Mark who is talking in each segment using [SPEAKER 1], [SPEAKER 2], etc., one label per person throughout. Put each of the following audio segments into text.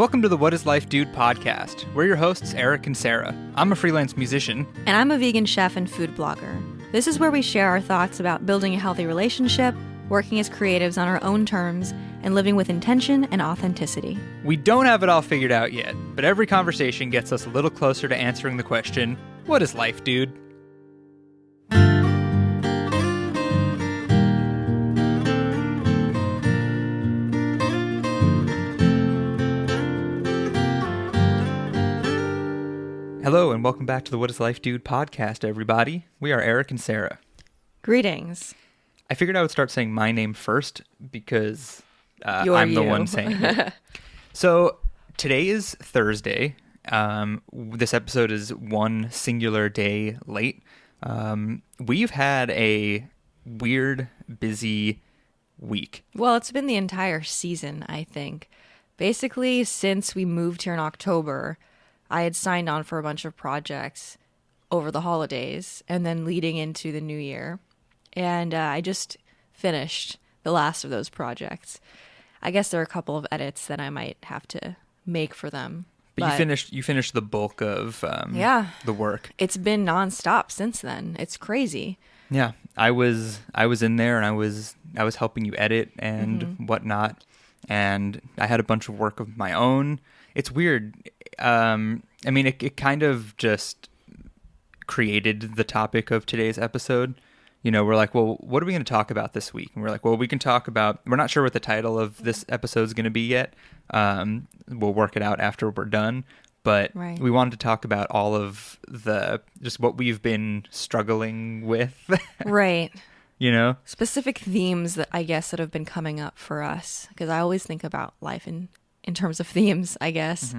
[SPEAKER 1] Welcome to the What is Life Dude podcast. We're your hosts, Eric and Sarah. I'm a freelance musician.
[SPEAKER 2] And I'm a vegan chef and food blogger. This is where we share our thoughts about building a healthy relationship, working as creatives on our own terms, and living with intention and authenticity.
[SPEAKER 1] We don't have it all figured out yet, but every conversation gets us a little closer to answering the question, what is life, dude? Hello, and welcome back to the What is Life Dude podcast, everybody. We are Eric and Sarah.
[SPEAKER 2] Greetings.
[SPEAKER 1] I figured I would start saying my name first because I'm the one saying it. So today is Thursday. This episode is one singular day late. We've had a weird, busy week.
[SPEAKER 2] Well, it's been the entire season, I think. Basically, since we moved here in October, I had signed on for a bunch of projects over the holidays and then leading into the new year. And I just finished the last of those projects. I guess there are a couple of edits that I might have to make for them.
[SPEAKER 1] But you finished the bulk of the work.
[SPEAKER 2] It's been nonstop since then. It's crazy.
[SPEAKER 1] Yeah, I was in there and I was helping you edit and whatnot, and I had a bunch of work of my own. It's weird. It kind of just created the topic of today's episode. You know, we're like, well, what are we going to talk about this week? And we're like, well, we can talk about, we're not sure what the title of this episode is going to be yet. We'll work it out after we're done. But We wanted to talk about all of just what we've been struggling with.
[SPEAKER 2] Right.
[SPEAKER 1] You know?
[SPEAKER 2] Specific themes that I guess that have been coming up for us. Because I always think about life in terms of themes, I guess,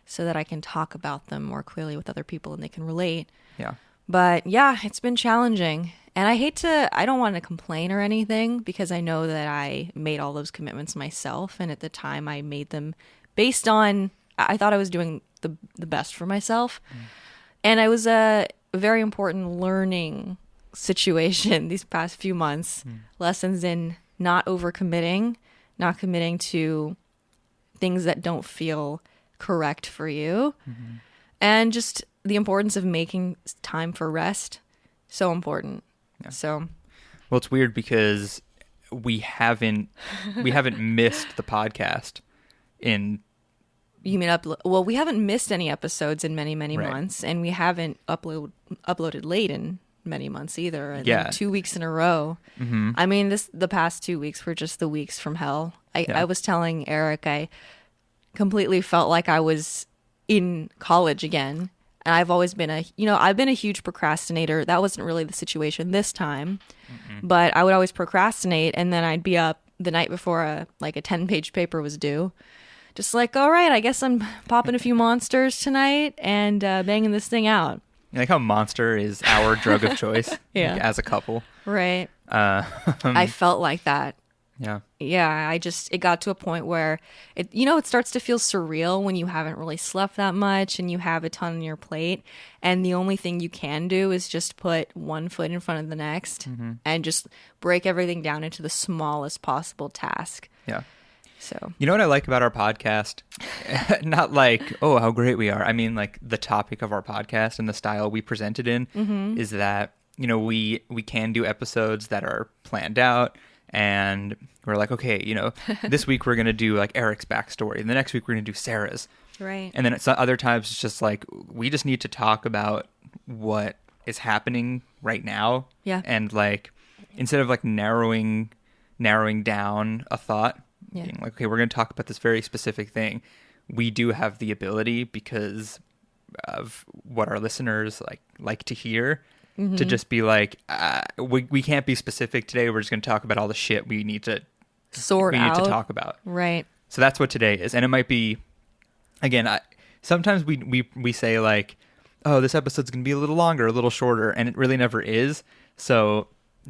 [SPEAKER 2] so that I can talk about them more clearly with other people and they can relate.
[SPEAKER 1] Yeah.
[SPEAKER 2] But yeah, it's been challenging. And I don't want to complain or anything because I know that I made all those commitments myself. And at the time I made them based on, I thought I was doing the best for myself. And it was a very important learning situation these past few months. Lessons in not overcommitting, not committing to things that don't feel correct for you, and just the importance of making time for rest. So important. Yeah. So,
[SPEAKER 1] well, it's weird because we haven't missed the podcast in.
[SPEAKER 2] You mean Well, we haven't missed any episodes in many months, and we haven't uploaded late in many months either. And then 2 weeks in a row. I mean, the past 2 weeks were just the weeks from hell. I was telling Eric, I completely felt like I was in college again. And I've always been I've been a huge procrastinator. That wasn't really the situation this time, but I would always procrastinate, and then I'd be up the night before a 10-page paper was due. Just like, all right, I guess I'm popping a few monsters tonight and banging this thing out.
[SPEAKER 1] Like how Monster is our drug of choice as a couple.
[SPEAKER 2] Right. I felt like that.
[SPEAKER 1] Yeah.
[SPEAKER 2] Yeah, it got to a point where it starts to feel surreal when you haven't really slept that much and you have a ton on your plate, and the only thing you can do is just put one foot in front of the next and just break everything down into the smallest possible task.
[SPEAKER 1] Yeah.
[SPEAKER 2] So,
[SPEAKER 1] you know what I like about our podcast? Not like, oh, how great we are. I mean, like the topic of our podcast and the style we present it in is that, we can do episodes that are planned out. And we're like, okay, this week we're going to do like Eric's backstory. And the next week we're going to do Sarah's.
[SPEAKER 2] Right.
[SPEAKER 1] And then at other times it's just like, we just need to talk about what is happening right now.
[SPEAKER 2] Yeah.
[SPEAKER 1] And like, instead of like narrowing down a thought, being like, okay, we're going to talk about this very specific thing. We do have the ability, because of what our listeners like to hear, to just be like, we can't be specific today. We're just going to talk about all the shit we need to talk about.
[SPEAKER 2] Right.
[SPEAKER 1] So that's what today is. And it might be, again, sometimes we say like, oh, this episode's going to be a little longer, a little shorter, and it really never is. So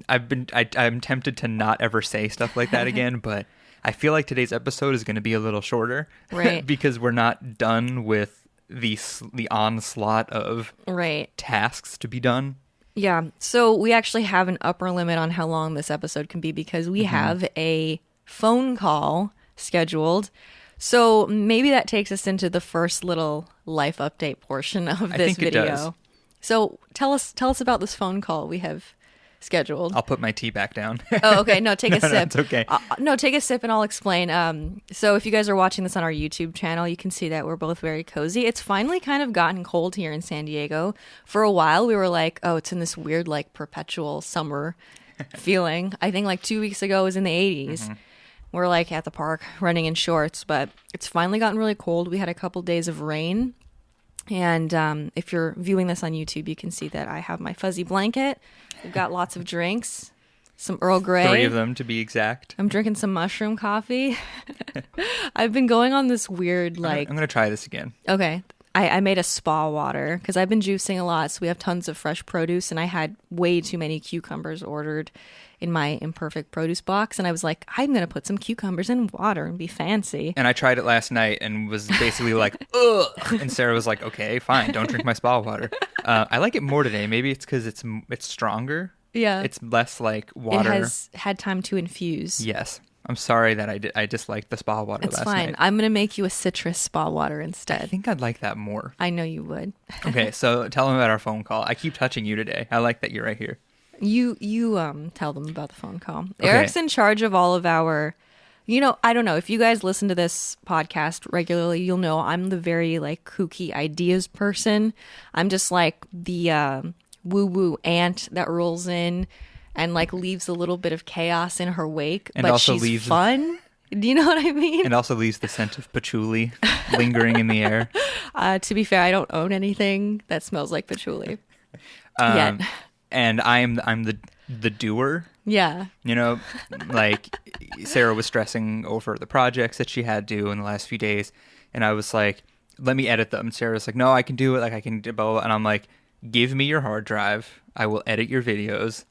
[SPEAKER 1] I'm tempted to not ever say stuff like that again, but I feel like today's episode is going to be a little shorter,
[SPEAKER 2] right?
[SPEAKER 1] Because we're not done with the onslaught of tasks to be done.
[SPEAKER 2] Yeah. So we actually have an upper limit on how long this episode can be because we have a phone call scheduled So maybe that takes us into the first little life update portion of this video.
[SPEAKER 1] It does.
[SPEAKER 2] So tell us about this phone call we have scheduled.
[SPEAKER 1] I'll put my tea back down.
[SPEAKER 2] Oh, okay. No, take a sip.
[SPEAKER 1] No, it's okay.
[SPEAKER 2] No, take a sip and I'll explain. So if you guys are watching this on our YouTube channel, you can see that we're both very cozy. It's finally kind of gotten cold here in San Diego. For a while, we were like, oh, it's in this weird, like, perpetual summer feeling. I think like 2 weeks ago it was in the 80s. Mm-hmm. We're like at the park running in shorts, but it's finally gotten really cold. We had a couple days of rain. And if you're viewing this on YouTube, you can see that I have my fuzzy blanket. We've got lots of drinks, some Earl Grey.
[SPEAKER 1] 3 of them, to be exact.
[SPEAKER 2] I'm drinking some mushroom coffee. I've been going on this weird, like...
[SPEAKER 1] I'm going to try this again.
[SPEAKER 2] Okay. I made a spa water because I've been juicing a lot, so we have tons of fresh produce, and I had way too many cucumbers ordered in my imperfect produce box, and I was like, I'm going to put some cucumbers in water and be fancy.
[SPEAKER 1] And I tried it last night and was basically like, ugh. And Sarah was like, okay, fine, don't drink my spa water. I like it more today. Maybe it's because it's stronger.
[SPEAKER 2] Yeah.
[SPEAKER 1] It's less like water.
[SPEAKER 2] It has had time to infuse.
[SPEAKER 1] Yes. I'm sorry that I disliked the spa water last night.
[SPEAKER 2] It's fine. I'm going to make you a citrus spa water instead.
[SPEAKER 1] I think I'd like that more.
[SPEAKER 2] I know you would.
[SPEAKER 1] Okay, so tell them about our phone call. I keep touching you today. I like that you're right here.
[SPEAKER 2] You tell them about the phone call.
[SPEAKER 1] Okay.
[SPEAKER 2] Eric's in charge of all of our, I don't know, if you guys listen to this podcast regularly, you'll know I'm the very like kooky ideas person. I'm just like the woo-woo aunt that rolls in and like leaves a little bit of chaos in her wake,
[SPEAKER 1] and
[SPEAKER 2] but
[SPEAKER 1] also
[SPEAKER 2] she's fun. Do you know what I mean?
[SPEAKER 1] And also leaves the scent of patchouli lingering in the air.
[SPEAKER 2] To be fair, I don't own anything that smells like patchouli yet.
[SPEAKER 1] And I'm the doer.
[SPEAKER 2] Yeah.
[SPEAKER 1] Like Sarah was stressing over the projects that she had to do in the last few days, and I was like, let me edit them. And Sarah's like, no, I can do it. Like I can do blah, blah. And I'm like, give me your hard drive. I will edit your videos.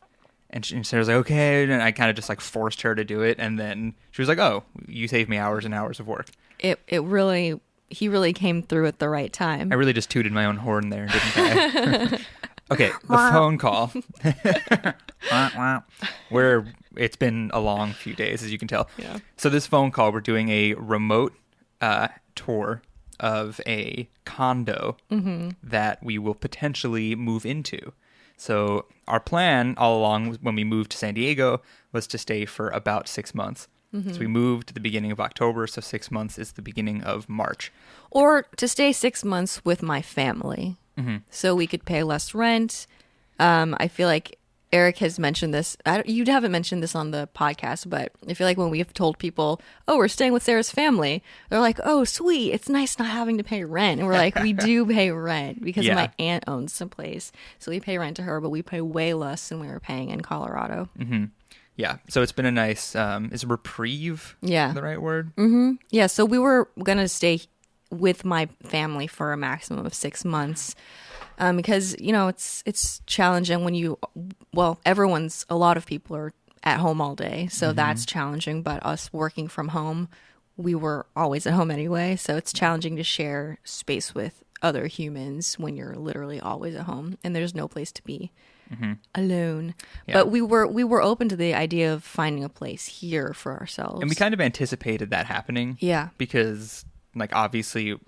[SPEAKER 1] And Sarah's like, okay. And I kind of just like forced her to do it. And then she was like, oh, you saved me hours and hours of work.
[SPEAKER 2] He really came through at the right time.
[SPEAKER 1] I really just tooted my own horn there, didn't I? Okay, the phone call. Where it's been a long few days, as you can tell.
[SPEAKER 2] Yeah.
[SPEAKER 1] So this phone call, we're doing a remote tour of a condo that we will potentially move into. So our plan all along when we moved to San Diego was to stay for about 6 months. Mm-hmm. So we moved at the beginning of October, so 6 months is the beginning of March.
[SPEAKER 2] Or to stay 6 months with my family. Mm-hmm. So we could pay less rent. I feel like Eric has mentioned this. You haven't mentioned this on the podcast, but I feel like when we've told people, oh, we're staying with Sarah's family, they're like, oh, sweet. It's nice not having to pay rent. And we're like, we do pay rent because my aunt owns some place. So we pay rent to her, but we pay way less than we were paying in Colorado.
[SPEAKER 1] Mm-hmm. Yeah. So it's been a nice, is reprieve the right word?
[SPEAKER 2] Mm-hmm. Yeah. So we were going to stay with my family for a maximum of 6 months. Because, it's challenging when a lot of people are at home all day. So that's challenging. But us working from home, we were always at home anyway. So it's challenging to share space with other humans when you're literally always at home and there's no place to be alone. Yeah. But we were open to the idea of finding a place here for ourselves.
[SPEAKER 1] And we kind of anticipated that happening.
[SPEAKER 2] Yeah.
[SPEAKER 1] Because, obviously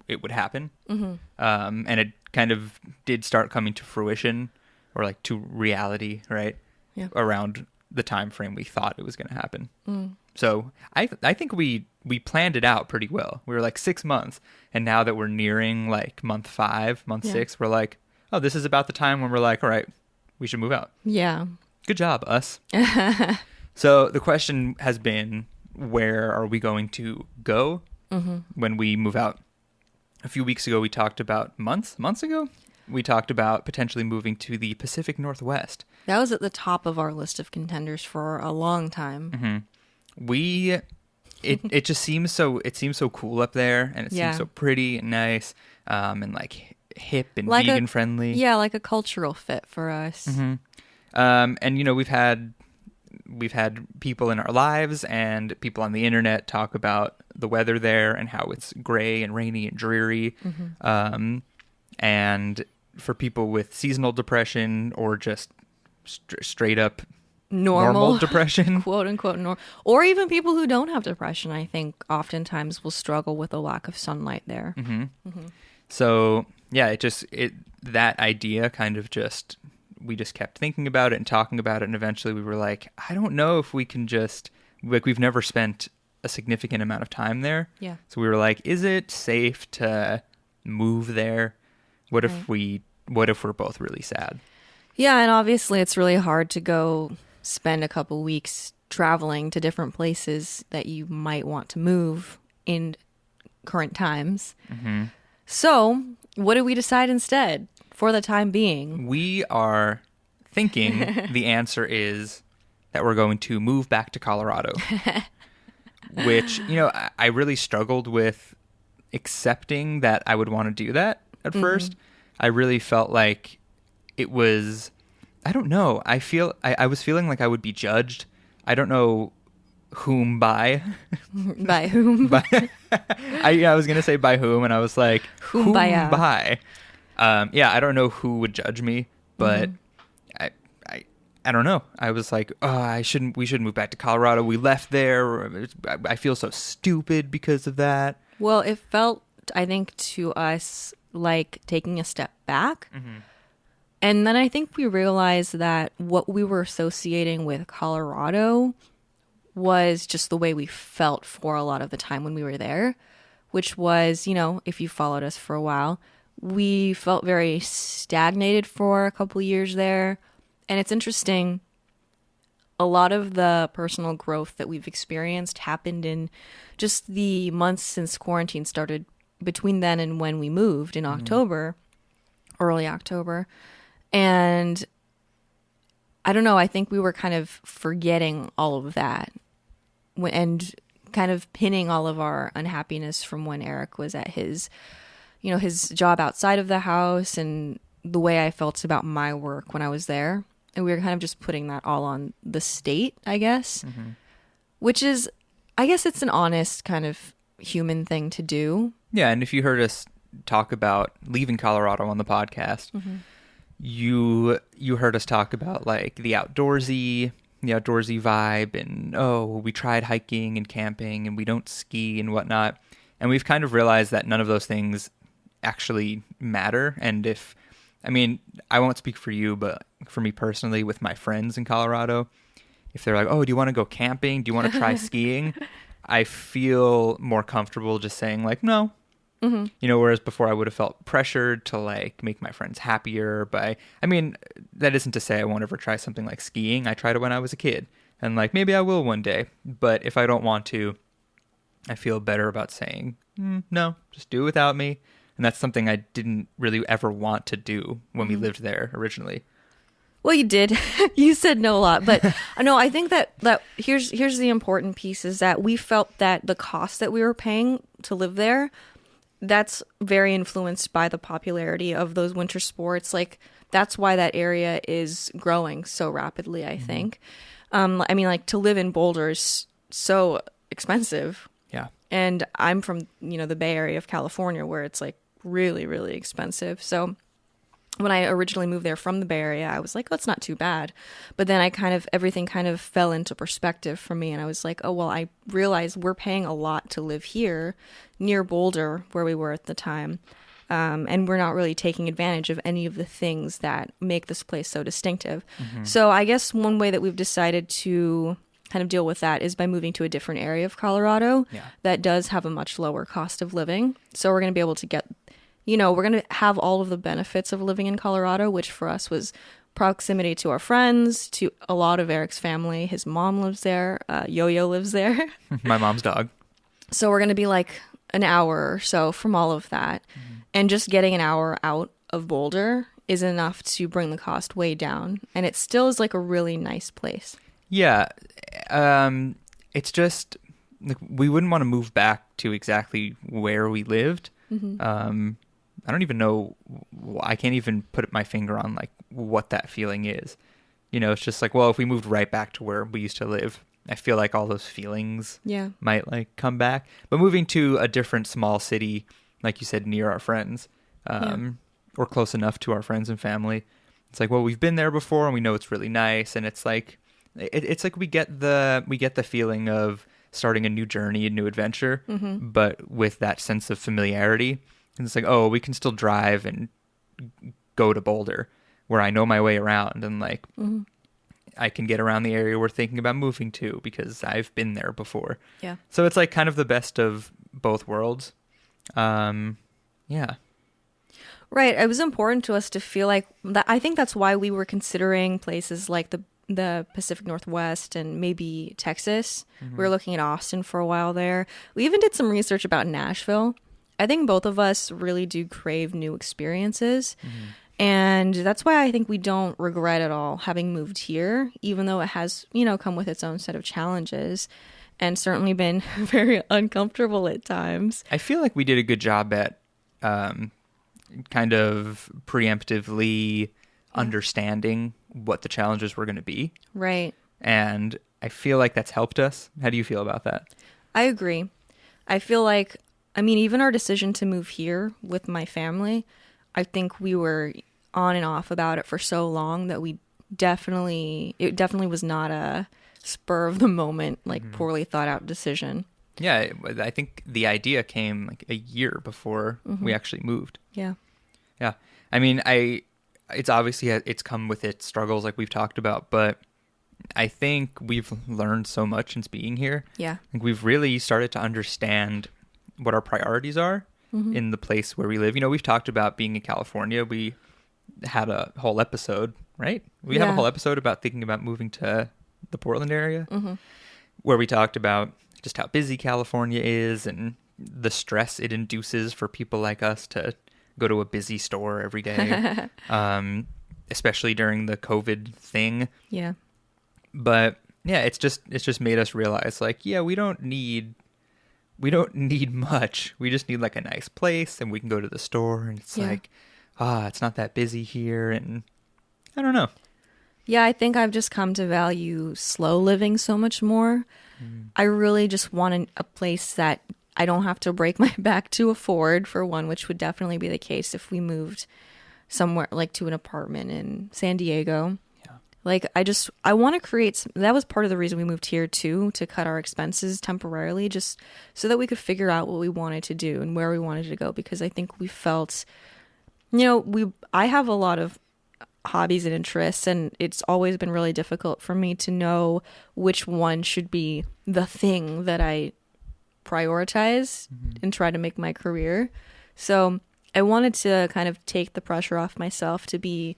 [SPEAKER 1] it would happen. Mm-hmm. And it kind of did start coming to fruition or to reality, right?
[SPEAKER 2] Yeah.
[SPEAKER 1] Around the time frame we thought it was going to happen. Mm. So I think we planned it out pretty well. We were 6 months, and now that we're nearing month 5, month 6, we're like, oh, this is about the time when we're like, all right, we should move out.
[SPEAKER 2] Yeah.
[SPEAKER 1] Good job, us. So the question has been, where are we going to go when we move out? A few weeks ago, we talked about months ago, we talked about potentially moving to the Pacific Northwest.
[SPEAKER 2] That was at the top of our list of contenders for a long time.
[SPEAKER 1] Mm-hmm. It just seems so cool up there, and it seems so pretty and nice, and hip and vegan friendly.
[SPEAKER 2] Yeah, like a cultural fit for us.
[SPEAKER 1] Mm-hmm. And we've had people in our lives and people on the internet talk about the weather there and how it's gray and rainy and dreary. Mm-hmm. And for people with seasonal depression or just straight up
[SPEAKER 2] normal
[SPEAKER 1] depression,
[SPEAKER 2] quote unquote, or even people who don't have depression, I think oftentimes will struggle with a lack of sunlight there.
[SPEAKER 1] So yeah, that idea kind of we just kept thinking about it and talking about it, and eventually we were like, I don't know if we can we've never spent a significant amount of time there.
[SPEAKER 2] Yeah.
[SPEAKER 1] So we were like, is it safe to move there? What if we're both really sad?
[SPEAKER 2] Yeah, and obviously it's really hard to go spend a couple weeks traveling to different places that you might want to move in current times. So what did we decide instead for the time being?
[SPEAKER 1] We are thinking the answer is that we're going to move back to Colorado, which, I really struggled with accepting that I would want to do that at first. I really felt like it was, I don't know. I was feeling like I would be judged. I don't know whom by.
[SPEAKER 2] By whom?
[SPEAKER 1] I was going to say by whom, and I was like, whom by? I don't know who would judge me, but I don't know. I was like, we shouldn't move back to Colorado. We left there. I feel so stupid because of that.
[SPEAKER 2] Well, it felt, I think, to us like taking a step back. And then I think we realized that what we were associating with Colorado was just the way we felt for a lot of the time when we were there, which was, if you followed us for a while, we felt very stagnated for a couple of years there. And it's interesting, a lot of the personal growth that we've experienced happened in just the months since quarantine started between then and when we moved in October, early October. And I don't know, I think we were kind of forgetting all of that and kind of pinning all of our unhappiness from when Eric was at his job outside of the house and the way I felt about my work when I was there. And we were kind of just putting that all on the state, I guess, which is, I guess it's an honest kind of human thing to do.
[SPEAKER 1] Yeah. And if you heard us talk about leaving Colorado on the podcast, you heard us talk about like the outdoorsy vibe and, we tried hiking and camping and we don't ski and whatnot. And we've kind of realized that none of those things actually matter. And I won't speak for you, but for me personally, with my friends in Colorado, if they're like, oh, do you want to go camping? Do you want to try skiing? I feel more comfortable just saying like, no. Whereas before I would have felt pressured to like make my friends happier. But that isn't to say I won't ever try something like skiing. I tried it when I was a kid and like, maybe I will one day. But if I don't want to, I feel better about saying, no, just do it without me. And that's something I didn't really ever want to do when we lived there originally.
[SPEAKER 2] Well, you did. You said no a lot. But no, I think that here's the important piece is that we felt that the cost that we were paying to live there, that's very influenced by the popularity of those winter sports. Like, that's why that area is growing so rapidly, I think. To live in Boulder is so expensive.
[SPEAKER 1] Yeah.
[SPEAKER 2] And I'm from, the Bay Area of California where it's like really, really expensive. So when I originally moved there from the Bay Area, I was like, oh, it's not too bad. But then everything kind of fell into perspective for me. And I was like, oh, well, I realized we're paying a lot to live here near Boulder where we were at the time. And we're not really taking advantage of any of the things that make this place so distinctive. So I guess one way that we've decided to kind of deal with that is by moving to a different area of Colorado that does have a much lower cost of living. So we're going to be able to get, we're going to have all of the benefits of living in Colorado, which for us was proximity to our friends, to a lot of Eric's family. His mom lives there. Yo-Yo lives there.
[SPEAKER 1] My mom's dog.
[SPEAKER 2] So we're going to be like an hour or so from all of that. And just getting an hour out of Boulder is enough to bring the cost way down. And it still is like a really nice place.
[SPEAKER 1] Yeah. It's just like we wouldn't want to move back to exactly where we lived. I don't even know. I can't even put my finger on like what that feeling is. It's just like, well, if we moved right back to where we used to live, I feel like all those feelings might like come back. But moving to a different small city, like you said, near our friends, or close enough to our friends and family, it's like, well, we've been there before and we know it's really nice. And it's like, It's like we get the feeling of starting a new journey, a new adventure, but with that sense of familiarity. And it's like, oh, we can still drive and go to Boulder, where I know my way around, and like I can get around the area we're thinking about moving to because I've been there before.
[SPEAKER 2] Yeah.
[SPEAKER 1] So it's like kind of the best of both worlds. Yeah.
[SPEAKER 2] Right. It was important to us to feel like that. I think that's why we were considering places like the Pacific Northwest and maybe Texas. We were looking at Austin for a while there. We even did some research about Nashville. I think both of us really do crave new experiences. And that's why I think we don't regret at all having moved here, even though it has, come with its own set of challenges and certainly been very uncomfortable at times.
[SPEAKER 1] I feel like we did a good job at kind of preemptively understanding what the challenges were going to be.
[SPEAKER 2] Right.
[SPEAKER 1] And I feel like that's helped us. How do you feel about that?
[SPEAKER 2] I agree. I feel like, even our decision to move here with my family, I think we were on and off about it for so long that it definitely was not a spur of the moment, like poorly thought out decision.
[SPEAKER 1] Yeah, I think the idea came like a year before we actually moved.
[SPEAKER 2] Yeah.
[SPEAKER 1] Yeah. It's obviously, it's come with its struggles like we've talked about, but I think we've learned so much since being here.
[SPEAKER 2] Yeah.
[SPEAKER 1] I think we've really started to understand what our priorities are in the place where we live. We've talked about being in California. We had a whole episode, right? We have a whole episode about thinking about moving to the Portland area, where we talked about just how busy California is and the stress it induces for people like us to go to a busy store every day, especially during the COVID thing.
[SPEAKER 2] Yeah.
[SPEAKER 1] But yeah, it's just made us realize, like, yeah, we don't need much. We just need like a nice place, and we can go to the store, and it's like, it's not that busy here, and I don't know.
[SPEAKER 2] Yeah, I think I've just come to value slow living so much more. I really just want a place that I don't have to break my back to afford, for one, which would definitely be the case if we moved somewhere like to an apartment in San Diego. Yeah. Like I want to create that was part of the reason we moved here too, to cut our expenses temporarily, just so that we could figure out what we wanted to do and where we wanted to go, because I think we felt, I have a lot of hobbies and interests, and it's always been really difficult for me to know which one should be the thing that I prioritize and try to make my career. So I wanted to kind of take the pressure off myself to be,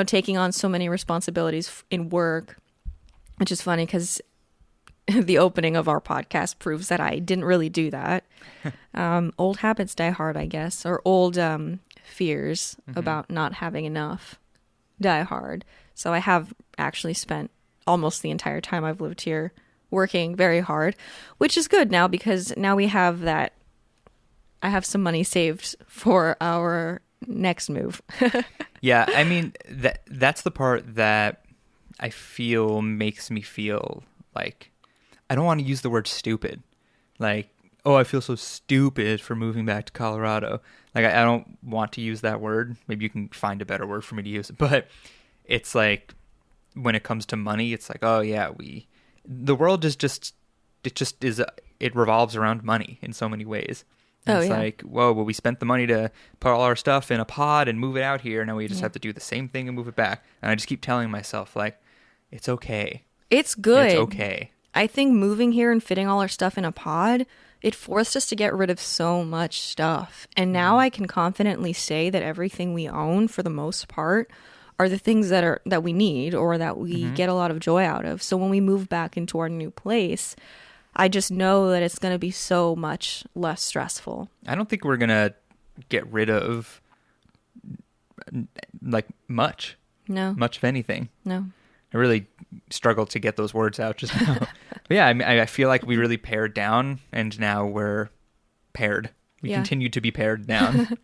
[SPEAKER 2] taking on so many responsibilities in work, which is funny because the opening of our podcast proves that I didn't really do that. Old habits die hard, I guess, or old fears about not having enough die hard. So I have actually spent almost the entire time I've lived here working very hard, which is good now, because now we have that. I have some money saved for our next move.
[SPEAKER 1] Yeah, that's the part that I feel makes me feel like, I don't want to use the word stupid. Like, oh, I feel so stupid for moving back to Colorado. Like, I don't want to use that word. Maybe you can find a better word for me to use. But it's like, when it comes to money, it's like, oh yeah, the world is it revolves around money in so many ways. It's like, whoa, well, we spent the money to put all our stuff in a pod and move it out here. Now we just have to do the same thing and move it back. And I just keep telling myself, like, it's okay.
[SPEAKER 2] It's good.
[SPEAKER 1] It's okay.
[SPEAKER 2] I think moving here and fitting all our stuff in a pod, it forced us to get rid of so much stuff. And now I can confidently say that everything we own, for the most part, are the things that we need or that we get a lot of joy out of. So when we move back into our new place, I just know that it's going to be so much less stressful. I
[SPEAKER 1] don't think we're going to get rid of like much.
[SPEAKER 2] No.
[SPEAKER 1] Much of anything.
[SPEAKER 2] No.
[SPEAKER 1] I really struggled to get those words out just now. But yeah, I feel like we really pared down, and now we're paired. We continue to be pared down.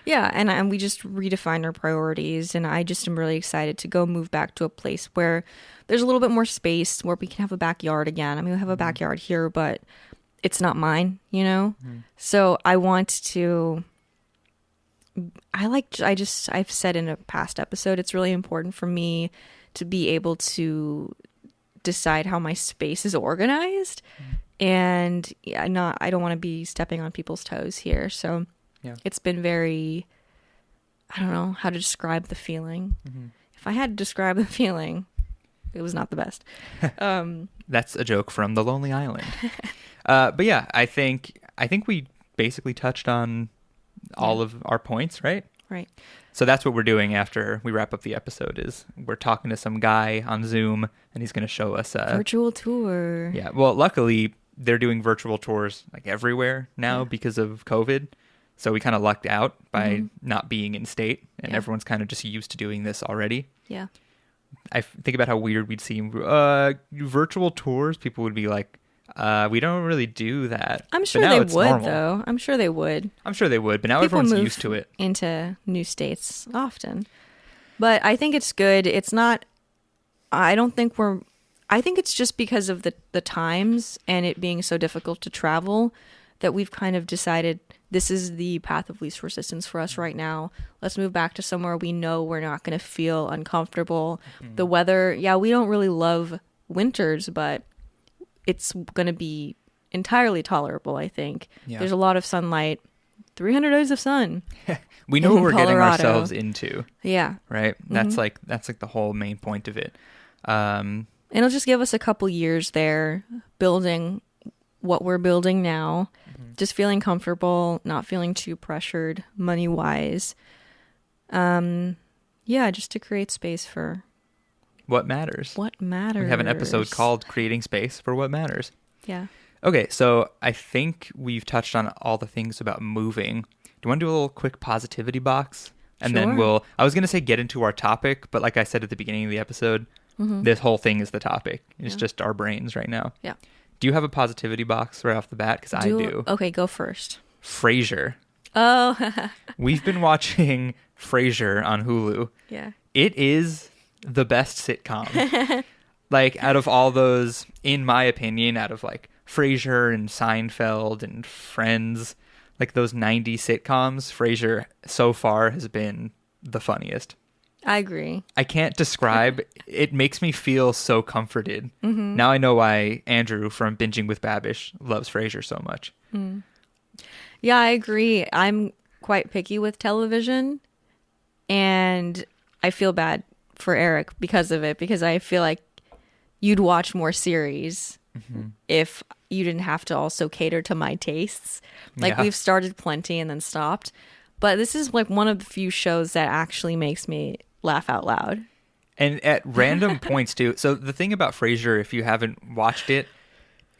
[SPEAKER 2] Yeah, and we just redefined our priorities, and I just am really excited to go move back to a place where there's a little bit more space, where we can have a backyard again. I mean, we have a backyard here, but it's not mine, So I want to... I've said in a past episode, it's really important for me to be able to decide how my space is organized. And I don't want to be stepping on people's toes here. So it's been very, I don't know how to describe the feeling. If I had to describe the feeling, it was not the best.
[SPEAKER 1] That's a joke from The Lonely Island. But yeah, I think we basically touched on all of our points, right?
[SPEAKER 2] Right.
[SPEAKER 1] So that's what we're doing after we wrap up the episode is we're talking to some guy on Zoom and he's going to show us a
[SPEAKER 2] virtual tour.
[SPEAKER 1] Yeah. Well, luckily they're doing virtual tours like everywhere now because of COVID. So we kind of lucked out by not being in state and everyone's kind of just used to doing this already.
[SPEAKER 2] Yeah.
[SPEAKER 1] I think about how weird we'd seem. Virtual tours, people would be like, we don't really do that.
[SPEAKER 2] I'm sure they would, though. I'm sure they would. But now
[SPEAKER 1] everyone's used to it.
[SPEAKER 2] Into new states often. But I think it's good. It's not, I think it's just because of the times and it being so difficult to travel that we've kind of decided this is the path of least resistance for us right now. Let's move back to somewhere we know we're not going to feel uncomfortable. The weather, we don't really love winters, but it's going to be entirely tolerable, I think. Yeah. There's a lot of sunlight, 300 days of sun.
[SPEAKER 1] We know what we're getting ourselves into.
[SPEAKER 2] Yeah.
[SPEAKER 1] Right? That's like the whole main point of it.
[SPEAKER 2] And it'll just give us a couple years there building what we're building now, just feeling comfortable, not feeling too pressured money-wise. Just to create space for
[SPEAKER 1] what matters.
[SPEAKER 2] What matters.
[SPEAKER 1] We have an episode called Creating Space for What Matters.
[SPEAKER 2] Yeah.
[SPEAKER 1] Okay, so I think we've touched on all the things about moving. Do you want to do a little quick positivity box? And then I was going to say get into our topic, but like I said at the beginning of the episode, this whole thing is the topic. It's just our brains right now.
[SPEAKER 2] Yeah.
[SPEAKER 1] Do you have a positivity box right off the bat? Because I do.
[SPEAKER 2] Okay, go first.
[SPEAKER 1] Frasier.
[SPEAKER 2] Oh.
[SPEAKER 1] We've been watching Frasier on Hulu.
[SPEAKER 2] Yeah.
[SPEAKER 1] It is the best sitcom. Like, out of all those, in my opinion, out of like Frasier and Seinfeld and Friends, like those 90s sitcoms, Frasier so far has been the funniest.
[SPEAKER 2] I agree.
[SPEAKER 1] I can't describe. It makes me feel so comforted. Now I know why Andrew from Binging with Babish loves Frasier so much.
[SPEAKER 2] Yeah, I agree. I'm quite picky with television, and I feel bad for Eric because of it, because I feel like you'd watch more series if you didn't have to also cater to my tastes. Like, we've started plenty and then stopped. But this is like one of the few shows that actually makes me laugh out loud.
[SPEAKER 1] And at random points too. So the thing about Frasier, if you haven't watched it,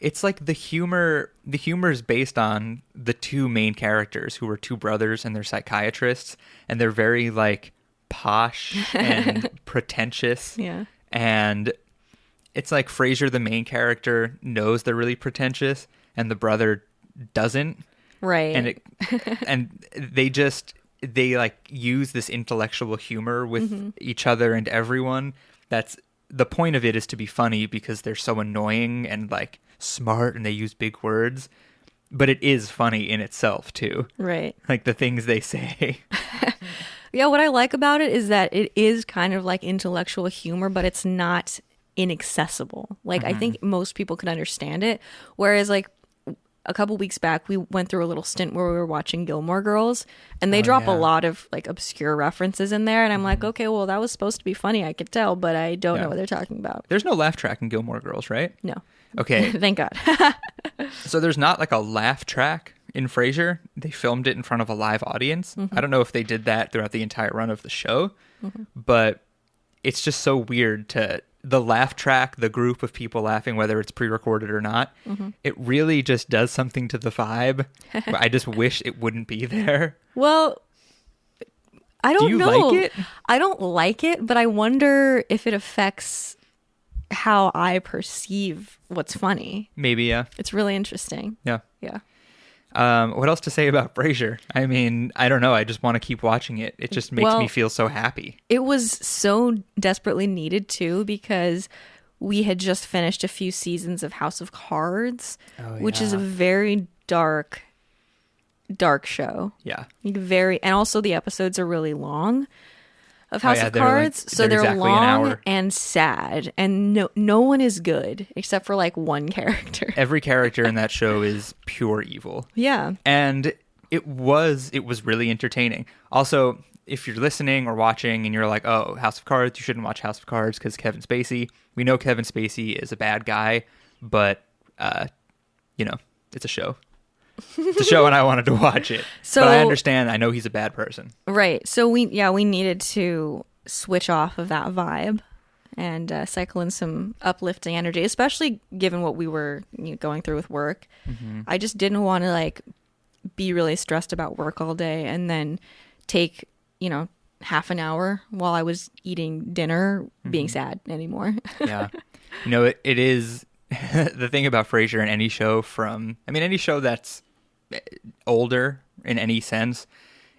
[SPEAKER 1] it's like the humor is based on the two main characters who are two brothers and they're psychiatrists, and they're very like posh and pretentious.
[SPEAKER 2] Yeah.
[SPEAKER 1] And it's like Frasier, the main character, knows they're really pretentious and the brother doesn't.
[SPEAKER 2] Right.
[SPEAKER 1] And they like use this intellectual humor with each other and everyone. That's the point of it, is to be funny because they're so annoying and like smart and they use big words, but it is funny in itself too.
[SPEAKER 2] Right.
[SPEAKER 1] Like the things they say.
[SPEAKER 2] Yeah, what I like about it is that it is kind of like intellectual humor, but it's not inaccessible. Like I think most people can understand it, whereas like a couple weeks back, we went through a little stint where we were watching Gilmore Girls, and they drop a lot of like obscure references in there. And I'm like, okay, well, that was supposed to be funny, I could tell, but I don't know what they're talking about.
[SPEAKER 1] There's no laugh track in Gilmore Girls, right?
[SPEAKER 2] No.
[SPEAKER 1] Okay.
[SPEAKER 2] Thank God.
[SPEAKER 1] So there's not like a laugh track in Frasier. They filmed it in front of a live audience. I don't know if they did that throughout the entire run of the show, but it's just so weird to... The laugh track, the group of people laughing, whether it's pre-recorded or not, it really just does something to the vibe. I just wish it wouldn't be there.
[SPEAKER 2] Well, I don't know.
[SPEAKER 1] Do you like it?
[SPEAKER 2] I don't like it, but I wonder if it affects how I perceive what's funny.
[SPEAKER 1] Maybe, yeah.
[SPEAKER 2] It's really interesting.
[SPEAKER 1] Yeah.
[SPEAKER 2] Yeah.
[SPEAKER 1] What else to say about Frasier? I mean, I don't know. I just want to keep watching it. It just makes me feel so happy.
[SPEAKER 2] It was so desperately needed, too, because we had just finished a few seasons of House of Cards, which is a very dark show.
[SPEAKER 1] Yeah.
[SPEAKER 2] And also the episodes are really long. of House of Cards. So they're exactly long and sad, and no one is good except for like one character.
[SPEAKER 1] Every character in that show is pure evil.
[SPEAKER 2] Yeah.
[SPEAKER 1] And it was really entertaining. Also, if you're listening or watching and you're like, oh, House of Cards, you shouldn't watch House of Cards because Kevin Spacey. We know Kevin Spacey is a bad guy, but it's a show. It's a show and I wanted to watch it. So, but I understand. I know he's a bad person.
[SPEAKER 2] Right. So we needed to switch off of that vibe and cycle in some uplifting energy, especially given what we were going through with work. Mm-hmm. I just didn't want to like be really stressed about work all day and then take, half an hour while I was eating dinner being sad anymore.
[SPEAKER 1] Yeah. It is the thing about Frasier and any show any show that's older in any sense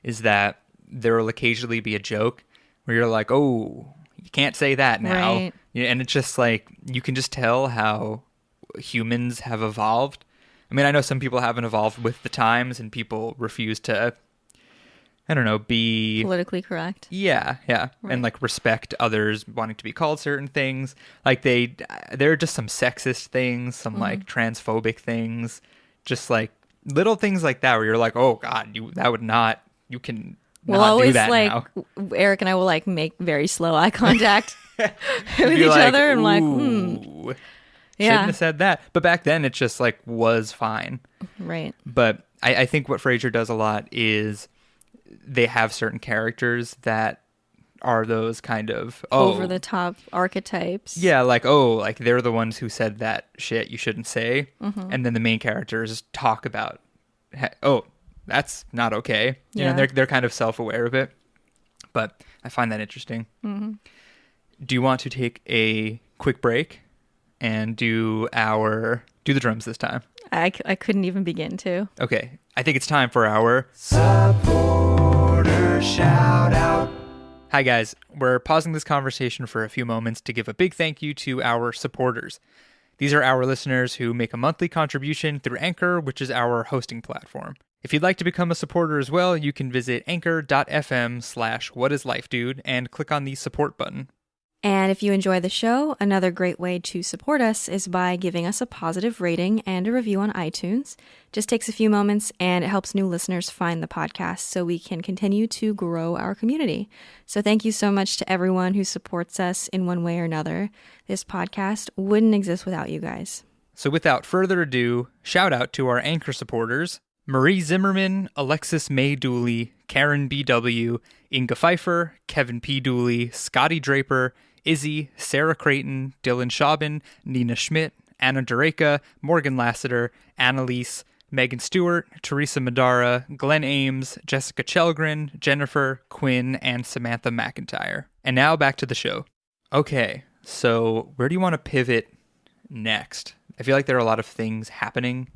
[SPEAKER 1] is that there will occasionally be a joke where you're like, oh, you can't say that now. Right. And it's just like, you can just tell how humans have evolved. I mean, I know some people haven't evolved with the times and people refuse to, I don't know, be
[SPEAKER 2] politically correct.
[SPEAKER 1] Yeah. Right. And like respect others wanting to be called certain things. Like there are just some sexist things, some like transphobic things, just like little things like that where you're like, oh God, you can not do that now.
[SPEAKER 2] Eric and I will like make very slow eye contact with each other and like, yeah.
[SPEAKER 1] Shouldn't have said that. But back then it just like was fine.
[SPEAKER 2] Right.
[SPEAKER 1] But I think what Frasier does a lot is they have certain characters that are those kind of
[SPEAKER 2] over the top archetypes.
[SPEAKER 1] Yeah, like they're the ones who said that shit you shouldn't say, and then the main characters talk about, that's not okay. They're kind of self-aware of it. But I find that interesting. Mm-hmm. Do you want to take a quick break and do the drums this time?
[SPEAKER 2] I couldn't even begin to.
[SPEAKER 1] Okay, I think it's time for our supporter shout out. Hi guys, we're pausing this conversation for a few moments to give a big thank you to our supporters. These are our listeners who make a monthly contribution through Anchor, which is our hosting platform. If you'd like to become a supporter as well, you can visit anchor.fm/whatislifedude and click on the support button.
[SPEAKER 2] And if you enjoy the show, another great way to support us is by giving us a positive rating and a review on iTunes. Just takes a few moments and it helps new listeners find the podcast so we can continue to grow our community. So thank you so much to everyone who supports us in one way or another. This podcast wouldn't exist without you guys.
[SPEAKER 1] So without further ado, shout out to our Anchor supporters: Marie Zimmerman, Alexis May Dooley, Karen BW, Inga Pfeiffer, Kevin P. Dooley, Scotty Draper, Izzy, Sarah Creighton, Dylan Schaubin, Nina Schmidt, Anna Dureka, Morgan Lassiter, Annalise, Megan Stewart, Teresa Madara, Glenn Ames, Jessica Chelgren, Jennifer, Quinn, and Samantha McIntyre. And now back to the show. Okay, so where do you want to pivot next? I feel like there are a lot of things happening,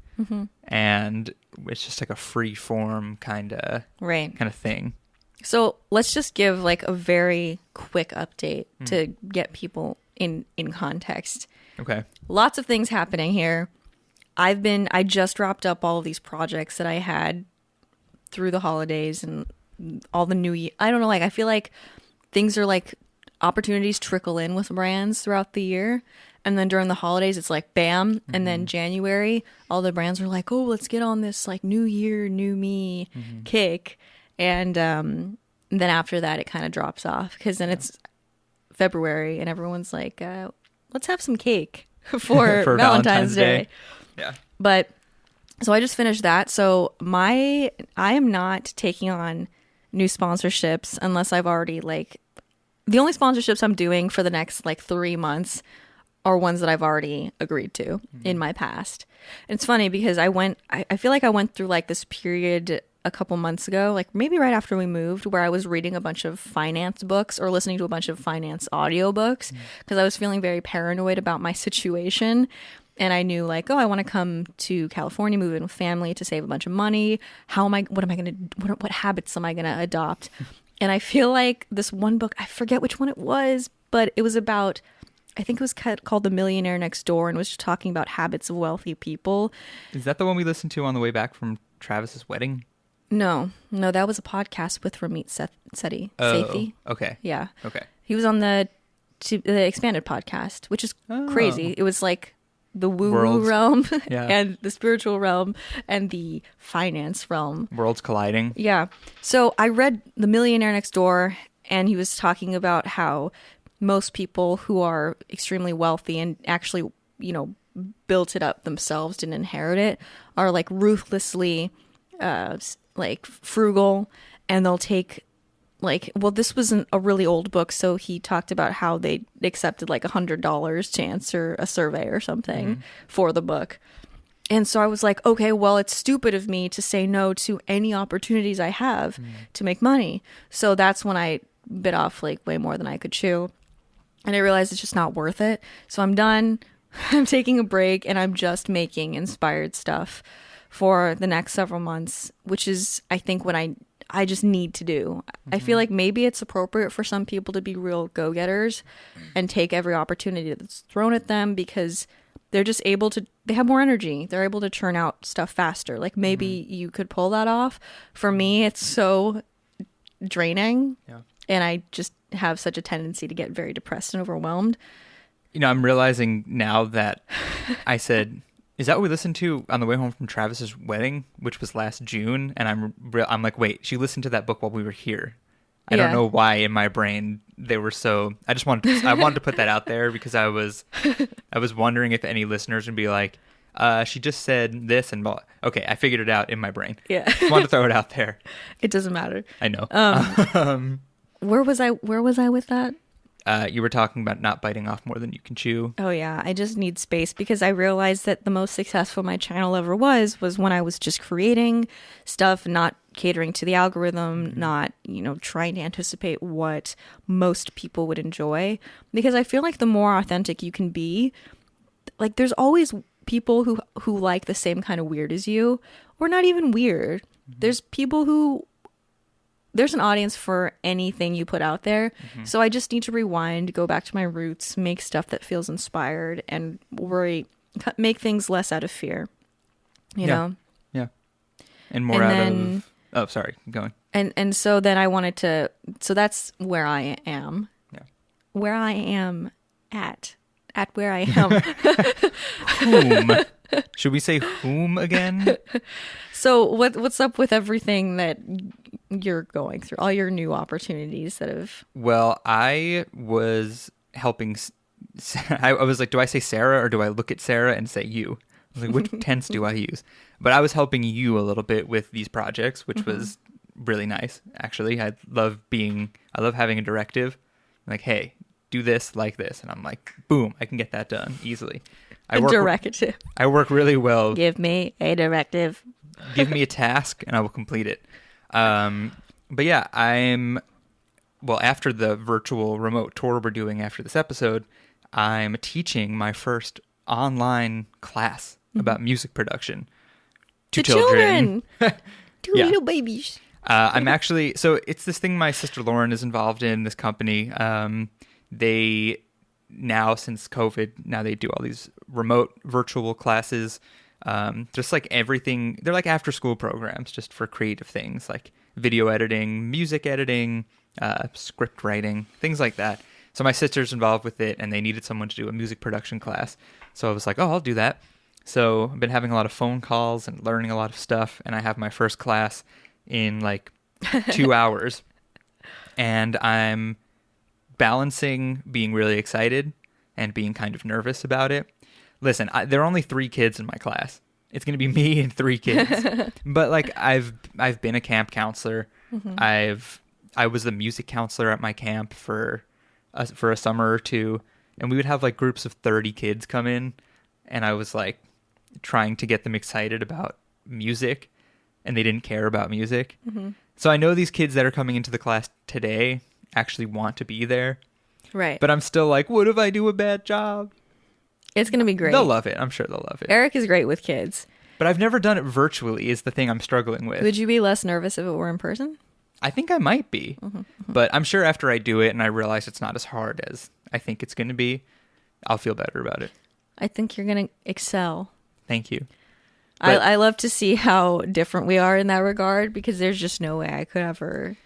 [SPEAKER 1] and it's just like a free form kind of thing.
[SPEAKER 2] So let's just give like a very quick update to get people in context.
[SPEAKER 1] Okay.
[SPEAKER 2] Lots of things happening here. I just wrapped up all of these projects that I had through the holidays and all the new year. I don't know, like I feel like things are like opportunities trickle in with brands throughout the year. And then during the holidays, it's like bam. And then January, all the brands are like, oh, let's get on this like new year, new me kick. And then after that, it kind of drops off because then it's February and everyone's like, let's have some cake for Valentine's Day.
[SPEAKER 1] Yeah.
[SPEAKER 2] But so I just finished that. So I am not taking on new sponsorships unless I've already the only sponsorships I'm doing for the next 3 months are ones that I've already agreed to in my past. And it's funny because I feel like I went through this period a couple months ago, maybe right after we moved, where I was reading a bunch of finance books or listening to a bunch of finance audiobooks because I was feeling very paranoid about my situation. And I knew I want to come to California, move in with family to save a bunch of money. What habits am I going to adopt? And I feel like this one book, I forget which one it was, but it was about, I think it was called The Millionaire Next Door, and was just talking about habits of wealthy people.
[SPEAKER 1] Is that the one we listened to on the way back from Travis's wedding?
[SPEAKER 2] No, that was a podcast with Ramit Sethi. Sethi.
[SPEAKER 1] Okay.
[SPEAKER 2] Yeah.
[SPEAKER 1] Okay.
[SPEAKER 2] He was on the expanded podcast, which is crazy. It was like the woo-woo realm and the spiritual realm and the finance realm.
[SPEAKER 1] Worlds colliding.
[SPEAKER 2] Yeah. So I read The Millionaire Next Door, and he was talking about how most people who are extremely wealthy and actually, built it up themselves, didn't inherit it, are like ruthlessly like frugal, and they'll take this wasn't a really old book, so he talked about how they accepted like $100 to answer a survey or something for the book. And so I was like, okay, well, it's stupid of me to say no to any opportunities I have to make money. So that's when I bit off like way more than I could chew. And I realized it's just not worth it. So I'm done. I'm taking a break, and I'm just making inspired stuff for the next several months, which is, I think, what I just need to do. I feel like maybe it's appropriate for some people to be real go-getters and take every opportunity that's thrown at them, because they're just able to, they have more energy. They're able to churn out stuff faster. Like maybe you could pull that off. For me, it's so draining. Yeah. And I just have such a tendency to get very depressed and overwhelmed.
[SPEAKER 1] I'm realizing now that I said, is that what we listened to on the way home from Travis's wedding, which was last June? And I'm like, wait, she listened to that book while we were here. I don't know why in my brain they were so. I wanted to put that out there, because I was wondering if any listeners would be like, she just said this and blah. Okay, I figured it out in my brain. Yeah, just wanted to throw it out there.
[SPEAKER 2] It doesn't matter.
[SPEAKER 1] I know.
[SPEAKER 2] Where was I with that?
[SPEAKER 1] You were talking about not biting off more than you can chew.
[SPEAKER 2] Oh, yeah. I just need space, because I realized that the most successful my channel ever was when I was just creating stuff, not catering to the algorithm, not, trying to anticipate what most people would enjoy. Because I feel like the more authentic you can be, like there's always people who like the same kind of weird as you, or not even weird. There's people there's an audience for anything you put out there. So I just need to rewind, go back to my roots, make stuff that feels inspired, and make things less out of fear. You know?
[SPEAKER 1] Yeah. And more of... Oh, sorry. Keep going.
[SPEAKER 2] And so then I wanted to... So that's where I am. Yeah. Where I am at where I am.
[SPEAKER 1] Whom? Should we say whom again?
[SPEAKER 2] So what's up with everything that you're going through, all your new opportunities that have...
[SPEAKER 1] Well, I was helping... I was like, do I say Sarah or do I look at Sarah and say you? I was like, which tense do I use? But I was helping you a little bit with these projects, which was really nice, actually. I love having a directive. Like, hey, do this like this. And I'm like, boom, I can get that done easily.
[SPEAKER 2] Directive.
[SPEAKER 1] I work really well.
[SPEAKER 2] Give me a directive.
[SPEAKER 1] Give me a task and I will complete it. But yeah, after the virtual remote tour we're doing after this episode, I'm teaching my first online class about music production to children.
[SPEAKER 2] Two little babies.
[SPEAKER 1] I'm actually, so it's this thing my sister Lauren is involved in, this company. They now, since COVID, now they do all these remote virtual classes. Just like everything, they're like after school programs just for creative things like video editing, music editing, script writing, things like that. So my sister's involved with it, and they needed someone to do a music production class. So I was like, oh, I'll do that. So I've been having a lot of phone calls and learning a lot of stuff, and I have my first class in like 2 hours. And I'm balancing being really excited and being kind of nervous about it. Listen, there are only 3 kids in my class. It's going to be me and 3 kids. But like I've been a camp counselor. I was the music counselor at my camp for a summer or 2, and we would have like groups of 30 kids come in, and I was like trying to get them excited about music, and they didn't care about music. So I know these kids that are coming into the class today actually want to be there.
[SPEAKER 2] Right.
[SPEAKER 1] But I'm still like, what if I do a bad job?
[SPEAKER 2] It's going to be great.
[SPEAKER 1] They'll love it. I'm sure they'll love it.
[SPEAKER 2] Eric is great with kids.
[SPEAKER 1] But I've never done it virtually is the thing I'm struggling with.
[SPEAKER 2] Would you be less nervous if it were in person?
[SPEAKER 1] I think I might be. But I'm sure after I do it and I realize it's not as hard as I think it's going to be, I'll feel better about it.
[SPEAKER 2] I think you're going to excel.
[SPEAKER 1] Thank you.
[SPEAKER 2] I love to see how different we are in that regard, because there's just no way I could ever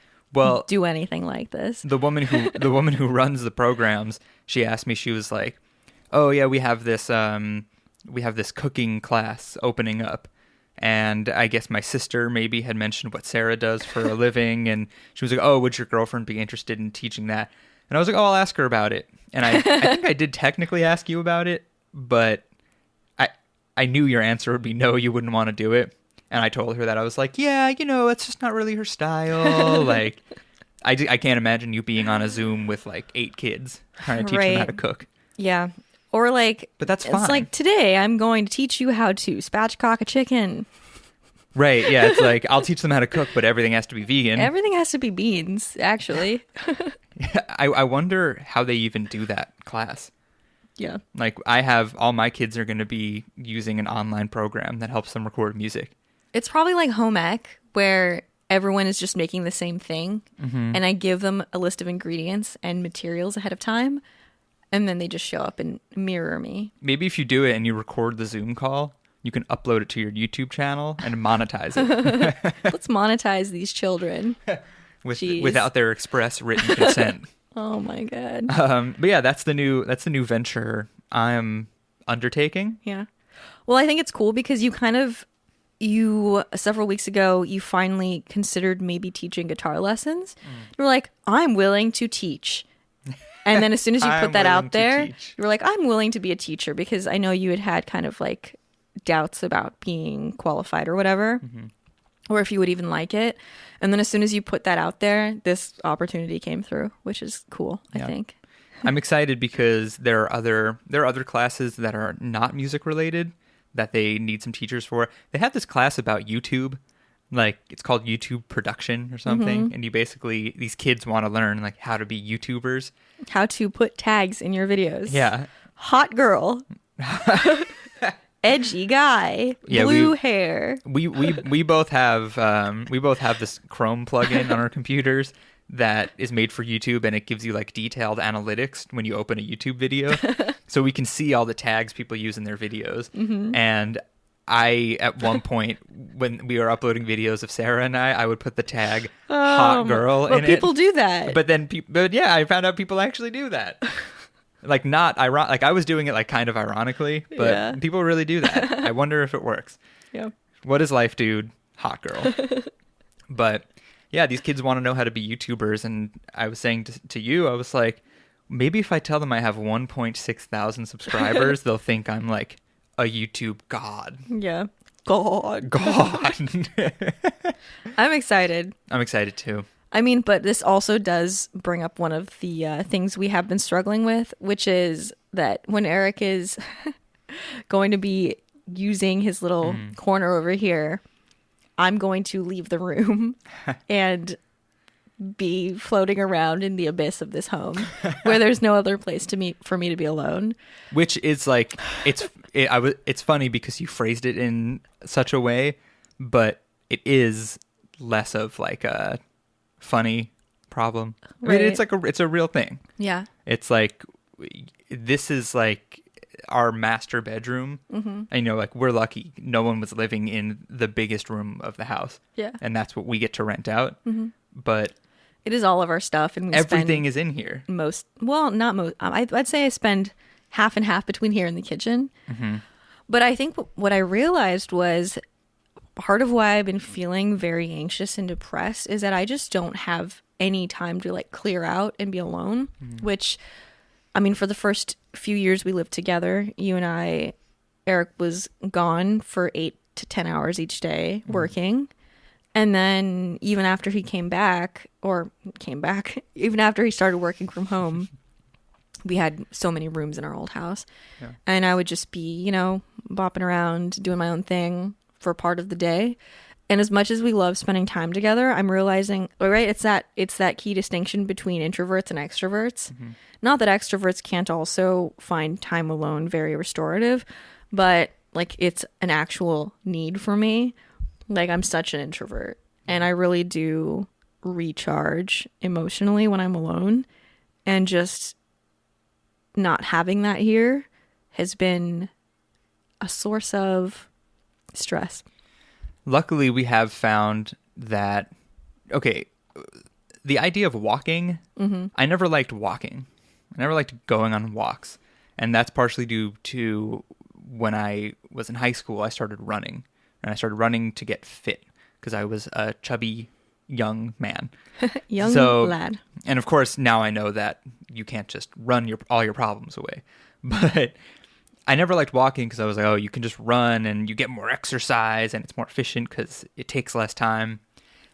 [SPEAKER 2] do anything like this.
[SPEAKER 1] The woman who runs the programs, she asked me, she was like, "Oh yeah, we have this cooking class opening up." And I guess my sister maybe had mentioned what Sarah does for a living, and she was like, "Oh, would your girlfriend be interested in teaching that?" And I was like, "Oh, I'll ask her about it." And I think I did technically ask you about it, but I knew your answer would be no, you wouldn't want to do it. And I told her that. I was like, "Yeah, it's just not really her style." Like, I can't imagine you being on a Zoom with like 8 kids trying to teach them how to cook.
[SPEAKER 2] Yeah. Or like,
[SPEAKER 1] but that's fine.
[SPEAKER 2] It's like, today I'm going to teach you how to spatchcock a chicken.
[SPEAKER 1] Right. Yeah. It's like, I'll teach them how to cook, but everything has to be vegan.
[SPEAKER 2] Everything has to be beans, actually.
[SPEAKER 1] I wonder how they even do that class.
[SPEAKER 2] Yeah.
[SPEAKER 1] Like, all my kids are going to be using an online program that helps them record music.
[SPEAKER 2] It's probably like home ec, where everyone is just making the same thing. Mm-hmm. And I give them a list of ingredients and materials ahead of time. And then they just show up and mirror me. Maybe
[SPEAKER 1] if you do it and you record the Zoom call, you can upload it to your YouTube channel and monetize it.
[SPEAKER 2] Let's monetize these children.
[SPEAKER 1] Without their express written consent.
[SPEAKER 2] Oh my God.
[SPEAKER 1] But yeah, that's the new venture I'm undertaking.
[SPEAKER 2] Yeah. Well, I think it's cool because several weeks ago, you finally considered maybe teaching guitar lessons. You were like, "I'm willing to teach." And then as soon as you put that out there, you were like, "I'm willing to be a teacher," because I know you had kind of like doubts about being qualified or whatever, or if you would even like it. And then as soon as you put that out there, this opportunity came through, which is cool, I think.
[SPEAKER 1] I'm excited because there are other classes that are not music related that they need some teachers for. They have this class about YouTube. Like, it's called YouTube production or something. And these kids want to learn like how to be YouTubers. How
[SPEAKER 2] to put tags in your videos.
[SPEAKER 1] Yeah.
[SPEAKER 2] Hot girl. Edgy guy. Yeah, blue hair.
[SPEAKER 1] We both have this Chrome plugin on our computers that is made for YouTube, and it gives you like detailed analytics when you open a YouTube video. So we can see all the tags people use in their videos. And I, at one point, when we were uploading videos of Sarah and I would put the tag "hot girl" in it.
[SPEAKER 2] But people do that.
[SPEAKER 1] But yeah, I found out people actually do that. Like, not ironic. Like, I was doing it like kind of ironically, but people really do that. I wonder if it works.
[SPEAKER 2] Yeah.
[SPEAKER 1] What is life, dude? Hot girl. But yeah, these kids want to know how to be YouTubers, and I was saying to you, I was like, maybe if I tell them I have 1.6 thousand subscribers, they'll think I'm like a YouTube god.
[SPEAKER 2] Yeah. God. I'm excited.
[SPEAKER 1] I'm excited too.
[SPEAKER 2] I mean, but this also does bring up one of the things we have been struggling with, which is that when Eric is going to be using his little corner over here, I'm going to leave the room and be floating around in the abyss of this home where there's no other place for me to be alone.
[SPEAKER 1] Which is like, it's funny because you phrased it in such a way, but it is less of like a funny problem.
[SPEAKER 2] Right.
[SPEAKER 1] I mean, it's a real thing.
[SPEAKER 2] Yeah.
[SPEAKER 1] It's like, this is like our master bedroom. And like, we're lucky no one was living in the biggest room of the house.
[SPEAKER 2] Yeah.
[SPEAKER 1] And that's what we get to rent out. But
[SPEAKER 2] it is all of our stuff, and
[SPEAKER 1] everything is in here.
[SPEAKER 2] Not most. I'd say I spend half and half between here and the kitchen. But I think what I realized was part of why I've been feeling very anxious and depressed is that I just don't have any time to like clear out and be alone. Which, I mean, for the first few years we lived together, you and I, Eric was gone for 8 to 10 hours each day working. And then even after he even after he started working from home, we had so many rooms in our old house. Yeah. And I would just be, bopping around, doing my own thing for part of the day. And as much as we love spending time together, I'm realizing, right, it's that key distinction between introverts and extroverts. Not that extroverts can't also find time alone very restorative, but like it's an actual need for me. Like, I'm such an introvert, and I really do recharge emotionally when I'm alone, and just not having that here has been a source of stress.
[SPEAKER 1] Luckily, we have found that, okay, the idea of walking, I never liked walking. I never liked going on walks. And that's partially due to when I was in high school, I started running. And I started running to get fit because I was a chubby young man.
[SPEAKER 2] Young lad.
[SPEAKER 1] And of course, now I know that you can't just run all your problems away. But I never liked walking because I was like, oh, you can just run and you get more exercise and it's more efficient because it takes less time.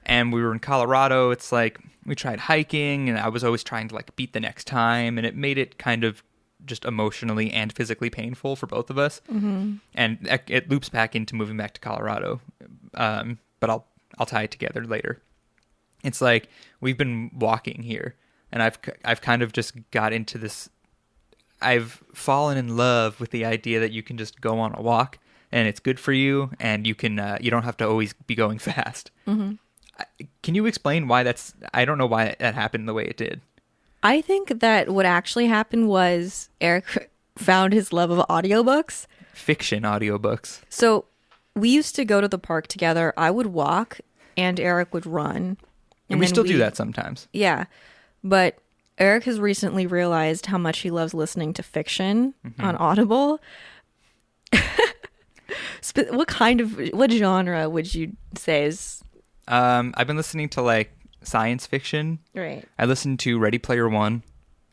[SPEAKER 1] And we were in Colorado. It's like we tried hiking and I was always trying to like beat the next time. And it made it kind of just emotionally and physically painful for both of us. And it loops back into moving back to Colorado. But I'll tie it together later. It's like we've been walking here and I've kind of just got into this. I've fallen in love with the idea that you can just go on a walk and it's good for you and you can you don't have to always be going fast. Can you explain why I don't know why that happened the way it did.
[SPEAKER 2] I think that what actually happened was Eric found his love of audiobooks.
[SPEAKER 1] Fiction audiobooks.
[SPEAKER 2] So we used to go to the park together. I would walk and Eric would run.
[SPEAKER 1] And we still do that sometimes.
[SPEAKER 2] Yeah. But Eric has recently realized how much he loves listening to fiction on Audible. What genre would you say is?
[SPEAKER 1] I've been listening to like science fiction.
[SPEAKER 2] Right.
[SPEAKER 1] I listened to Ready Player One,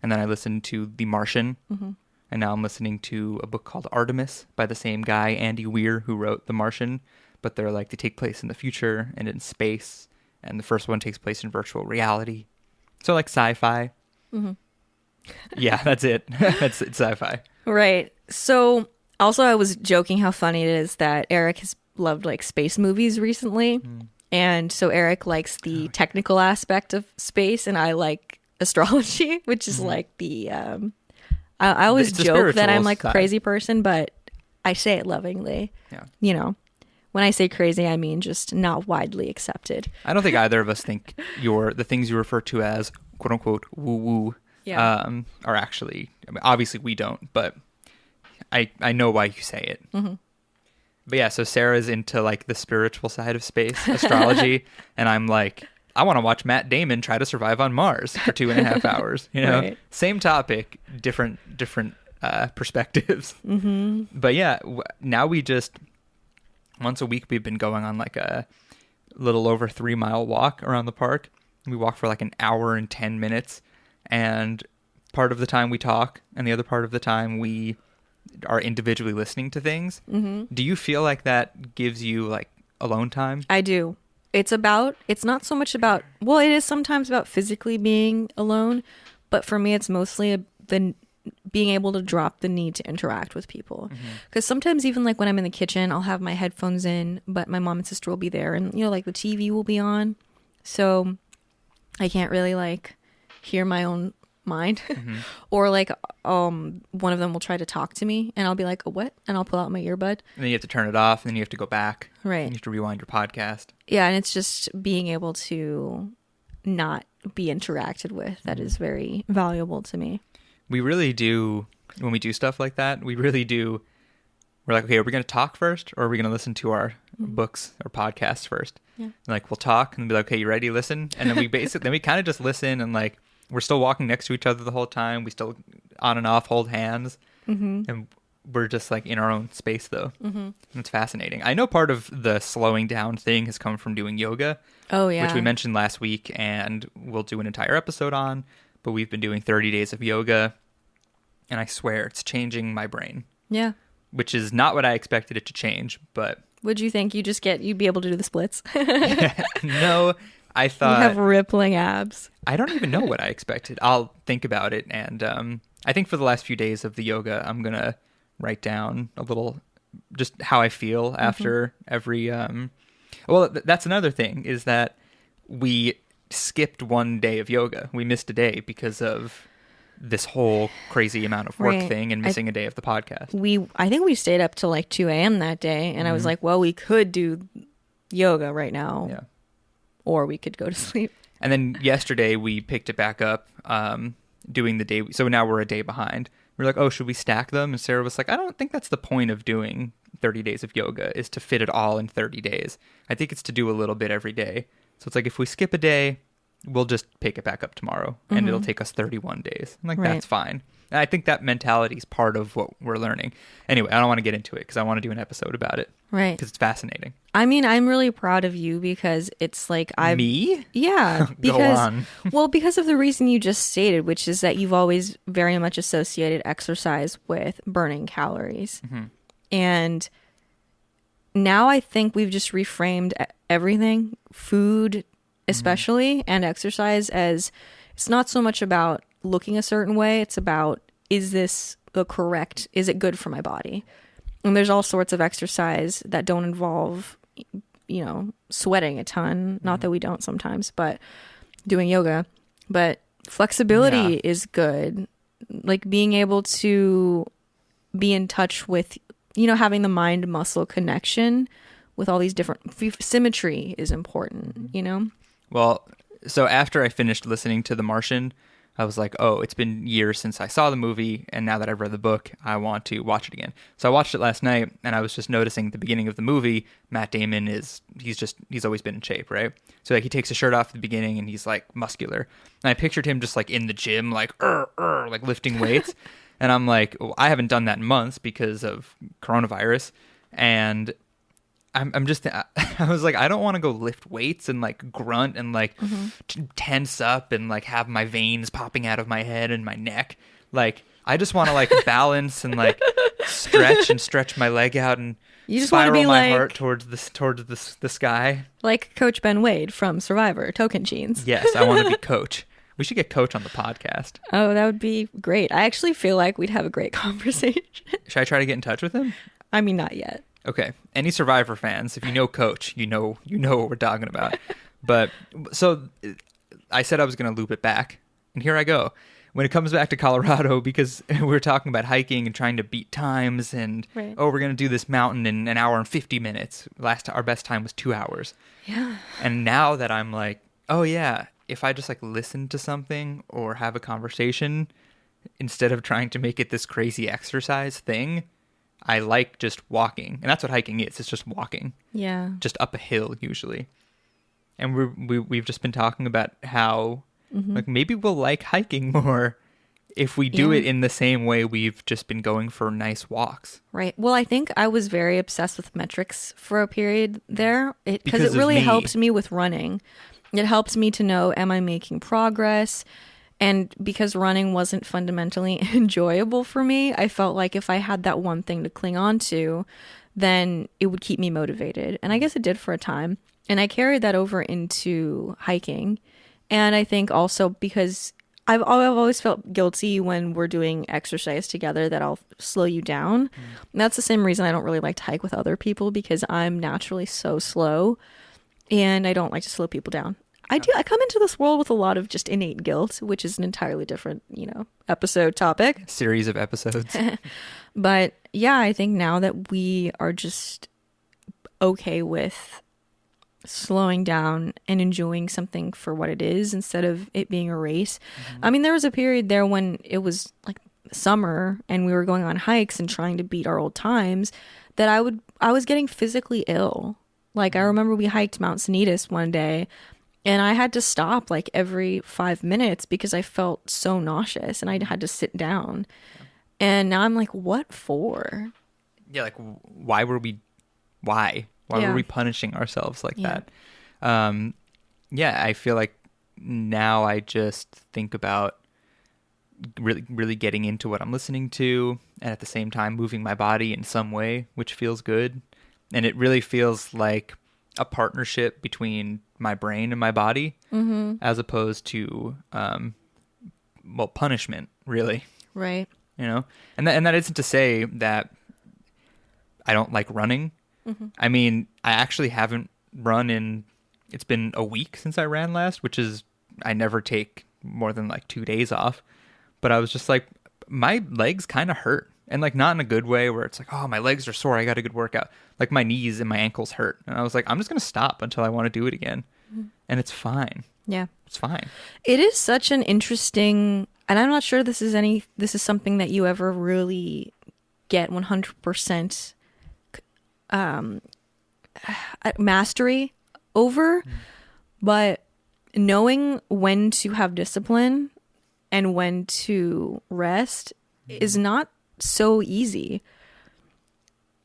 [SPEAKER 1] and then I listened to The Martian, and now I'm listening to a book called Artemis by the same guy, Andy Weir, who wrote The Martian. But they take place in the future and in space, and the first one takes place in virtual reality. So like sci-fi. Yeah, that's it. It's sci-fi.
[SPEAKER 2] Right. So also I was joking how funny it is that Eric has loved like space movies recently. And so Eric likes the technical aspect of space and I like astrology, which is like the I always joke that I'm like a crazy person, but I say it lovingly. Yeah. You know, when I say crazy, I mean just not widely accepted.
[SPEAKER 1] I don't think either of us think the things you refer to as quote unquote woo-woo are actually, I mean, obviously we don't, but I know why you say it. But yeah, so Sarah's into like the spiritual side of space, astrology, and I'm like, I want to watch Matt Damon try to survive on Mars for 2.5 hours. You know, right. Same topic, different perspectives. But yeah, now we just once a week we've been going on like a little over 3-mile walk around the park. We walk for like an hour and 10 minutes, and part of the time we talk, and the other part of the time we are individually listening to things. Do you feel like that gives you like alone time?
[SPEAKER 2] I do. It's not so much about, well, it is sometimes about physically being alone, but for me it's mostly being able to drop the need to interact with people. Because sometimes even like when I'm in the kitchen, I'll have my headphones in, but my mom and sister will be there and, you know, like the TV will be on. So I can't really like hear my own mind. Or like one of them will try to talk to me and I'll be like, oh, what? And I'll pull out my earbud. And
[SPEAKER 1] then you have to turn it off and then you have to go back.
[SPEAKER 2] Right.
[SPEAKER 1] And you have to rewind your podcast.
[SPEAKER 2] Yeah, and it's just being able to not be interacted with that is very valuable to me.
[SPEAKER 1] We really do, when we do stuff like that, we're like, okay, are we going to talk first or are we going to listen to our books or podcasts first? Yeah. And like, we'll talk and be like, okay, you ready? Listen. And then we kind of just listen and like, we're still walking next to each other the whole time. We still on and off hold hands. And we're just like in our own space though. It's fascinating. I know part of the slowing down thing has come from doing yoga.
[SPEAKER 2] Oh yeah.
[SPEAKER 1] Which we mentioned last week and we'll do an entire episode on. But we've been doing 30 days of yoga. And I swear it's changing my brain. Yeah. Which is not what I expected it to change, but...
[SPEAKER 2] Would you think you'd be able to do the splits?
[SPEAKER 1] No, I thought...
[SPEAKER 2] You have rippling abs.
[SPEAKER 1] I don't even know what I expected. I'll think about it. And I think for the last few days of the yoga, I'm going to write down a little... just how I feel after every... Well, that's another thing, is that we skipped one day of yoga. We missed a day because of... this whole crazy amount of work thing and missing a day of the podcast.
[SPEAKER 2] I think we stayed up till like 2 a.m. that day. And I was like, well, we could do yoga right now. Yeah. Or we could go to sleep.
[SPEAKER 1] And then yesterday we picked it back up, doing the day. So now we're a day behind. We're like, oh, should we stack them? And Sarah was like, I don't think that's the point of doing 30 days of yoga is to fit it all in 30 days. I think it's to do a little bit every day. So it's like if we skip a day, we'll just pick it back up tomorrow, and it'll take us 31 days. I'm like, that's fine. And I think that mentality is part of what we're learning. Anyway, I don't want to get into it because I want to do an episode about it.
[SPEAKER 2] Right.
[SPEAKER 1] Because it's fascinating.
[SPEAKER 2] I mean, I'm really proud of you because it's like
[SPEAKER 1] Me?
[SPEAKER 2] Yeah. Because,
[SPEAKER 1] Go on.
[SPEAKER 2] Well, because of the reason you just stated, which is that you've always very much associated exercise with burning calories. And now I think we've just reframed everything, food especially, and exercise, as it's not so much about looking a certain way. It's about, is it good for my body? And there's all sorts of exercise that don't involve, sweating a ton. Not that we don't sometimes, but doing yoga. But flexibility is good. Like being able to be in touch with, having the mind muscle connection with all these different symmetry is important,
[SPEAKER 1] Well, so after I finished listening to The Martian, I was like, oh, it's been years since I saw the movie, and now that I've read the book, I want to watch it again. So I watched it last night, and I was just noticing at the beginning of the movie, Matt Damon he's always been in shape, right? So like he takes his shirt off at the beginning, and he's like muscular. And I pictured him just like in the gym, like like lifting weights. And I'm like, well, I haven't done that in months because of coronavirus, and I'm just, I was like, I don't want to go lift weights and like grunt and like tense up and like have my veins popping out of my head and my neck. Like, I just want to like balance and like stretch my leg out and
[SPEAKER 2] you just
[SPEAKER 1] spiral
[SPEAKER 2] be
[SPEAKER 1] my
[SPEAKER 2] like,
[SPEAKER 1] heart towards the sky.
[SPEAKER 2] Like Coach Ben Wade from Survivor, Token Jeans.
[SPEAKER 1] Yes, I want to be Coach. We should get Coach on the podcast.
[SPEAKER 2] Oh, that would be great. I actually feel like we'd have a great conversation.
[SPEAKER 1] Should I try to get in touch with him?
[SPEAKER 2] I mean, not yet.
[SPEAKER 1] Okay. Any Survivor fans, if you know Coach, you know what we're talking about. But so I said I was going to loop it back, and here I go. When it comes back to Colorado, because we were talking about hiking and trying to beat times, and we're going to do this mountain in an hour and 50 minutes. Our best time was 2 hours.
[SPEAKER 2] Yeah.
[SPEAKER 1] And now that I'm like, oh yeah, if I just like listen to something or have a conversation instead of trying to make it this crazy exercise thing, I like just walking. And that's what hiking is. It's just walking.
[SPEAKER 2] Yeah.
[SPEAKER 1] Just up a hill usually. And we've just been talking about how like maybe we'll like hiking more if we do it in the same way we've just been going for nice walks.
[SPEAKER 2] Right. Well, I think I was very obsessed with metrics for a period there because it
[SPEAKER 1] of
[SPEAKER 2] really
[SPEAKER 1] me.
[SPEAKER 2] helps me with running. It helps me to know, am I making progress? And because running wasn't fundamentally enjoyable for me, I felt like if I had that one thing to cling on to, then it would keep me motivated. And I guess it did for a time. And I carried that over into hiking. And I think also because I've always felt guilty when we're doing exercise together that I'll slow you down. And that's the same reason I don't really like to hike with other people, because I'm naturally so slow and I don't like to slow people down. I come into this world with a lot of just innate guilt, which is an entirely different, episode topic.
[SPEAKER 1] Series of episodes.
[SPEAKER 2] But yeah, I think now that we are just okay with slowing down and enjoying something for what it is instead of it being a race. I mean, there was a period there when it was like summer and we were going on hikes and trying to beat our old times that I was getting physically ill. Like I remember we hiked Mount Sanitas one day, and I had to stop like every 5 minutes because I felt so nauseous and I had to sit down. And now I'm like, what for?
[SPEAKER 1] Yeah, like why were we punishing ourselves like that? I feel like now I just think about really getting into what I'm listening to, and at the same time moving my body in some way, which feels good. And it really feels like a partnership between my brain and my body, as opposed to punishment, really.
[SPEAKER 2] Right.
[SPEAKER 1] And that isn't to say that I don't like running. I mean, I actually haven't run it's been a week since I ran last, which is, I never take more than like 2 days off. But I was just like, my legs kind of hurt. And like not in a good way where it's like, oh, my legs are sore, I got a good workout. Like my knees and my ankles hurt. And I was like, I'm just going to stop until I want to do it again. And it's fine.
[SPEAKER 2] Yeah.
[SPEAKER 1] It's fine.
[SPEAKER 2] It is such an interesting, and I'm not sure this is something that you ever really get 100% mastery over, but knowing when to have discipline and when to rest is not so easy.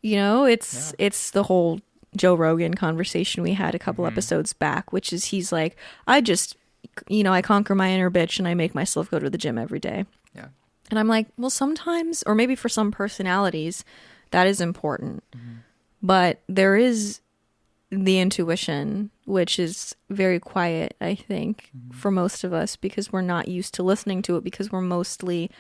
[SPEAKER 2] You know, it's the whole Joe Rogan conversation we had a couple episodes back, which is he's like, I conquer my inner bitch and I make myself go to the gym every day.
[SPEAKER 1] Yeah.
[SPEAKER 2] And I'm like, well, sometimes, or maybe for some personalities, that is important. But there is the intuition, which is very quiet, I think, for most of us, because we're not used to listening to it, because we're mostly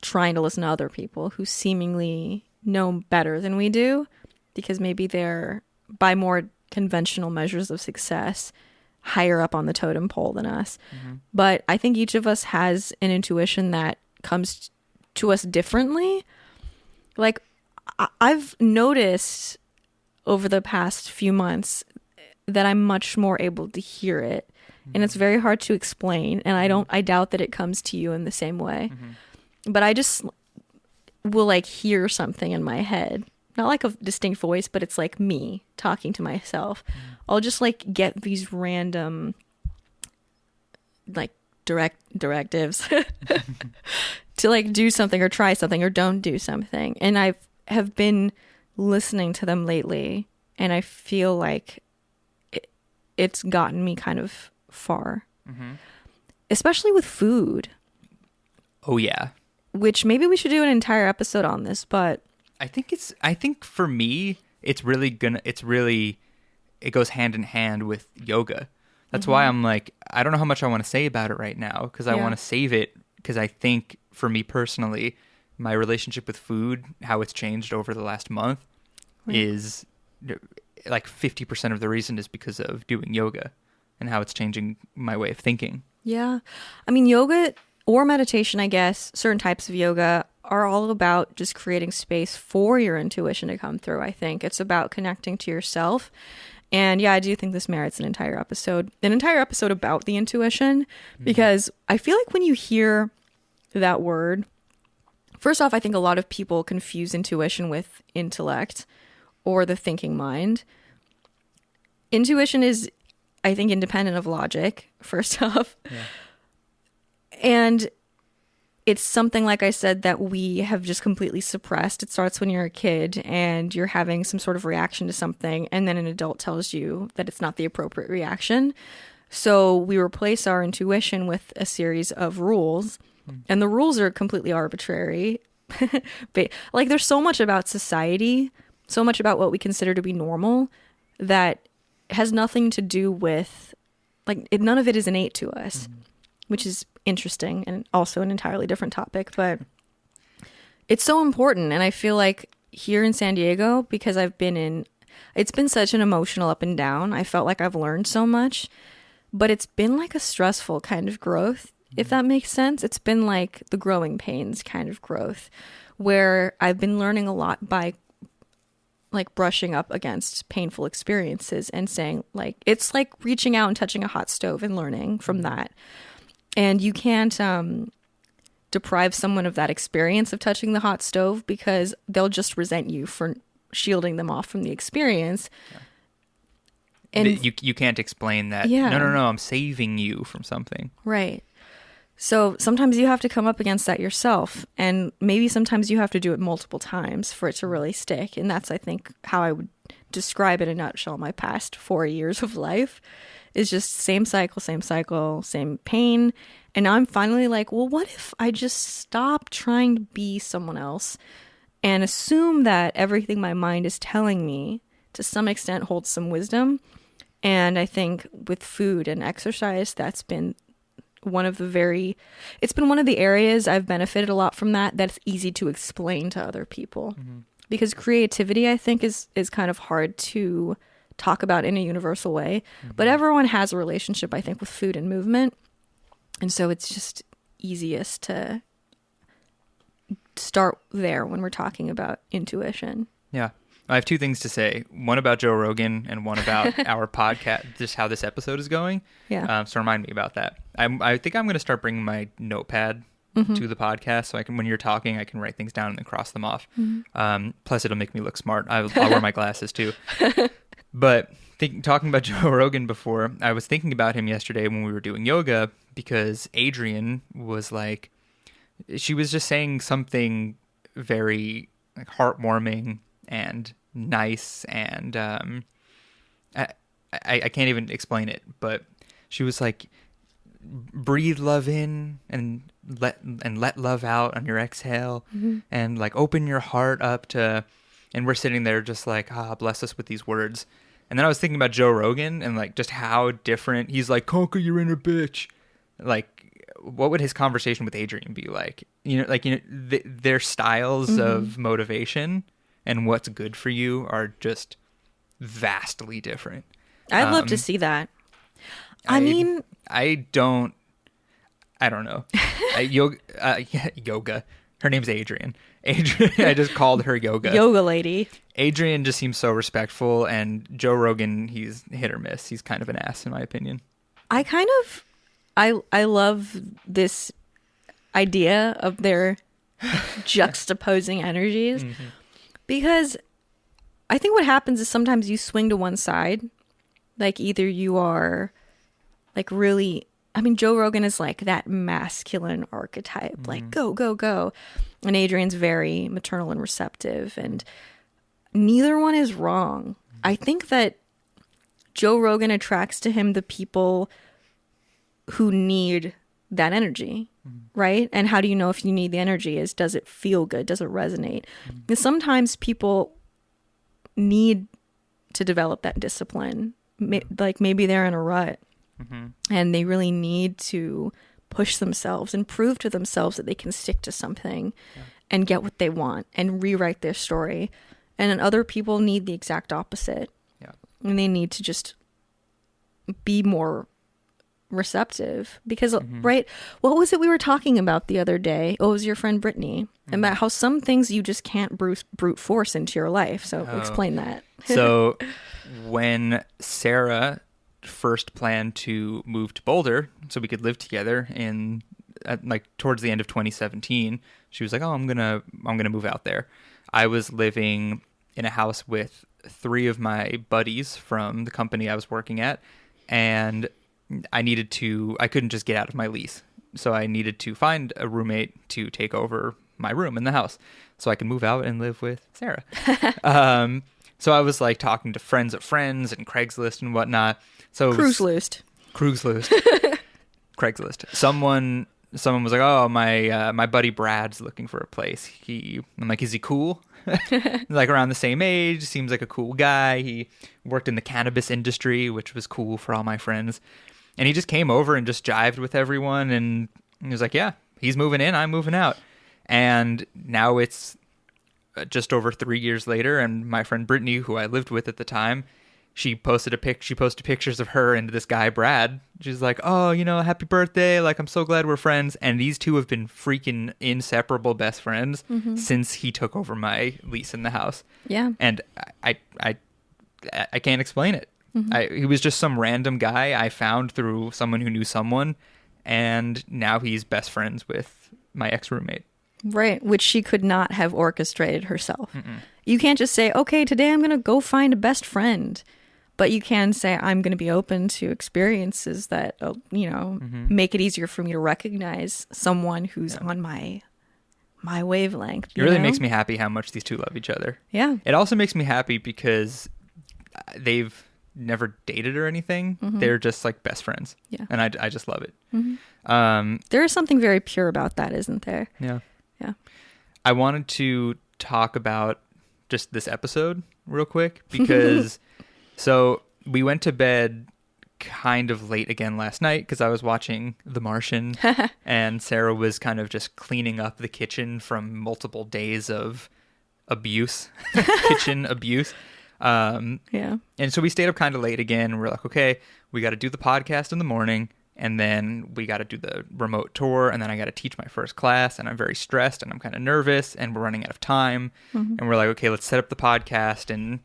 [SPEAKER 2] trying to listen to other people who seemingly know better than we do, because maybe they're, by more conventional measures of success, higher up on the totem pole than us. But I think each of us has an intuition that comes to us differently. Like, I've noticed over the past few months that I'm much more able to hear it, and it's very hard to explain, and I doubt that it comes to you in the same way. But I just will like hear something in my head, not like a distinct voice, but it's like me talking to myself. I'll just like get these random like directives to like do something or try something or don't do something, and I have been listening to them lately, and I feel like it's gotten me kind of far, especially with food.
[SPEAKER 1] Oh yeah.
[SPEAKER 2] Which maybe we should do an entire episode on this, but
[SPEAKER 1] I think for me, it goes hand in hand with yoga. That's why I'm like, I don't know how much I want to say about it right now, because I want to save it, because I think for me personally, my relationship with food, how it's changed over the last month, is like 50% of the reason is because of doing yoga and how it's changing my way of thinking.
[SPEAKER 2] Yeah. I mean, yoga or meditation, I guess, certain types of yoga are all about just creating space for your intuition to come through. I think it's about connecting to yourself. And yeah, I do think this merits an entire episode about the intuition, because I feel like when you hear that word, first off, I think a lot of people confuse intuition with intellect or the thinking mind. Intuition is, I think, independent of logic, first off. Yeah. And it's something, like I said, that we have just completely suppressed. It starts when you're a kid and you're having some sort of reaction to something, and then an adult tells you that it's not the appropriate reaction. So we replace our intuition with a series of rules, and the rules are completely arbitrary. But, like, there's so much about society, so much about what we consider to be normal, that has nothing to do with, like, none of it is innate to us, which is interesting and also an entirely different topic. But it's so important. And I feel like here in San Diego, because it's been such an emotional up and down, I felt like I've learned so much, but it's been like a stressful kind of growth, if that makes sense. It's been like the growing pains kind of growth, where I've been learning a lot by like brushing up against painful experiences and saying, like, it's like reaching out and touching a hot stove and learning from that. And you can't deprive someone of that experience of touching the hot stove, because they'll just resent you for shielding them off from the experience. Yeah. And
[SPEAKER 1] you can't explain that.
[SPEAKER 2] Yeah.
[SPEAKER 1] No, I'm saving you from something.
[SPEAKER 2] Right. So sometimes you have to come up against that yourself, and maybe sometimes you have to do it multiple times for it to really stick. And that's, I think, how I would describe in a nutshell my past 4 years of life, is just same cycle, same pain. And now I'm finally like, well, what if I just stop trying to be someone else and assume that everything my mind is telling me to some extent holds some wisdom? And I think with food and exercise, that's been it's been one of the areas I've benefited a lot from, that's easy to explain to other people. Because creativity, I think, is kind of hard to talk about in a universal way. But everyone has a relationship, I think, with food and movement. And so it's just easiest to start there when we're talking about intuition.
[SPEAKER 1] Yeah. I have two things to say. One about Joe Rogan and one about our podcast, just how this episode is going.
[SPEAKER 2] Yeah.
[SPEAKER 1] So remind me about that. I think I'm going to start bringing my notepad to the podcast, so I can, when you're talking, I can write things down and then cross them off. Plus, it'll make me look smart. I'll wear my glasses too. But talking about Joe Rogan before, I was thinking about him yesterday when we were doing yoga, because Adrian was like, she was just saying something very like heartwarming and nice, and I can't even explain it, but she was like, breathe love in and let love out on your exhale, and like open your heart up to, and we're sitting there just like, bless us with these words. And then I was thinking about Joe Rogan and like just how different he's like, conquer your inner bitch. Like, what would his conversation with Adrian be like? Their styles of motivation and what's good for you are just vastly different.
[SPEAKER 2] I'd love to see that.
[SPEAKER 1] I don't know. Yoga. Her name's Adrian. I just called her Yoga.
[SPEAKER 2] Yoga lady.
[SPEAKER 1] Adrian just seems so respectful, and Joe Rogan, he's hit or miss. He's kind of an ass, in my opinion.
[SPEAKER 2] I love this idea of their juxtaposing energies, because I think what happens is sometimes you swing to one side. Like, either you are like really, I mean, Joe Rogan is like that masculine archetype, like go, go, go. And Adrian's very maternal and receptive, and neither one is wrong. I think that Joe Rogan attracts to him the people who need that energy, right? And how do you know if you need the energy? Is, does it feel good? Does it resonate? Because sometimes people need to develop that discipline. Like, maybe they're in a rut and they really need to push themselves and prove to themselves that they can stick to something and get what they want and rewrite their story. And then other people need the exact opposite. Yeah. And they need to just be more receptive, because right, what was it we were talking about the other day? Oh, it was your friend Brittany, about how some things you just can't brute force into your life. So explain that.
[SPEAKER 1] So when Sarah first planned to move to Boulder so we could live together like towards the end of 2017, she was like, oh, I'm gonna move out there. I was living in a house with 3 of my buddies from the company I was working at, and I couldn't just get out of my lease. So I needed to find a roommate to take over my room in the house so I could move out and live with Sarah. So I was like talking to friends of friends and Craigslist and whatnot. So Cruiselist. Craigslist. Someone was like, oh, my buddy Brad's looking for a place. I'm like, is he cool? Like around the same age, seems like a cool guy. He worked in the cannabis industry, which was cool for all my friends. And he just came over and just jived with everyone, and he was like, yeah, he's moving in, I'm moving out. And now it's just over 3 years later, and my friend Brittany, who I lived with at the time, she posted pictures of her and this guy Brad. She's like, oh, happy birthday, like, I'm so glad we're friends. And these two have been freaking inseparable best friends since he took over my lease in the house. Yeah. And I can't explain it. He was just some random guy I found through someone who knew someone, and now he's best friends with my ex-roommate.
[SPEAKER 2] Right, which she could not have orchestrated herself. You can't just say, okay, today I'm going to go find a best friend. But you can say, I'm going to be open to experiences that, make it easier for me to recognize someone who's on my wavelength.
[SPEAKER 1] It really makes me happy how much these two love each other. Yeah. It also makes me happy because they've never dated or anything. They're just like best friends. Yeah. And I just love it.
[SPEAKER 2] There is something very pure about that, isn't there?
[SPEAKER 1] Yeah. Yeah. I wanted to talk about just this episode real quick because so we went to bed kind of late again last night because I was watching The Martian and Sarah was kind of just cleaning up the kitchen from multiple days of abuse, kitchen abuse. Yeah. And so we stayed up kind of late again, and we're like, okay, we got to do the podcast in the morning, and then we got to do the remote tour, and then I got to teach my first class, and I'm very stressed, and I'm kind of nervous, and we're running out of time. And we're like, okay, let's set up the podcast. And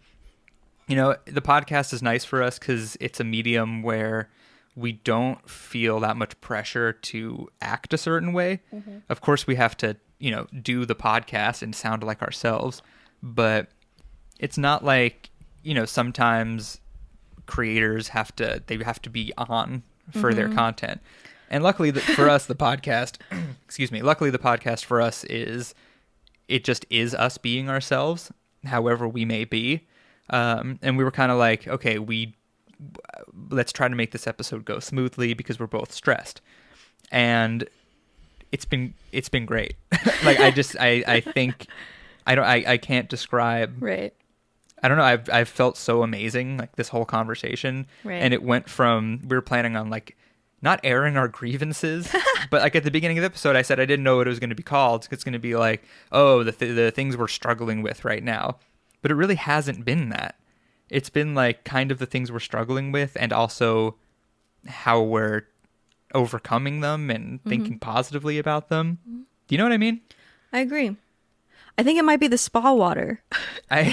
[SPEAKER 1] the podcast is nice for us because it's a medium where we don't feel that much pressure to act a certain way. Of course, we have to, do the podcast and sound like ourselves, but it's not like, sometimes creators have to be on for their content. And luckily for us, the podcast, luckily the podcast for us it just is us being ourselves, however we may be. And we were kind of like, okay, let's try to make this episode go smoothly because we're both stressed. And it's been great. Like, I think, I can't describe.
[SPEAKER 2] Right.
[SPEAKER 1] I don't know. I've felt so amazing, like, this whole conversation.
[SPEAKER 2] Right.
[SPEAKER 1] And it went from, we were planning on, like, not airing our grievances, but, like, at the beginning of the episode, I said I didn't know what it was going to be called. It's going to be like, oh, the things we're struggling with right now. But it really hasn't been that. It's been, like, kind of the things we're struggling with, and also how we're overcoming them and thinking positively about them. Do you know what I mean?
[SPEAKER 2] I agree. I think it might be the spa water.
[SPEAKER 1] I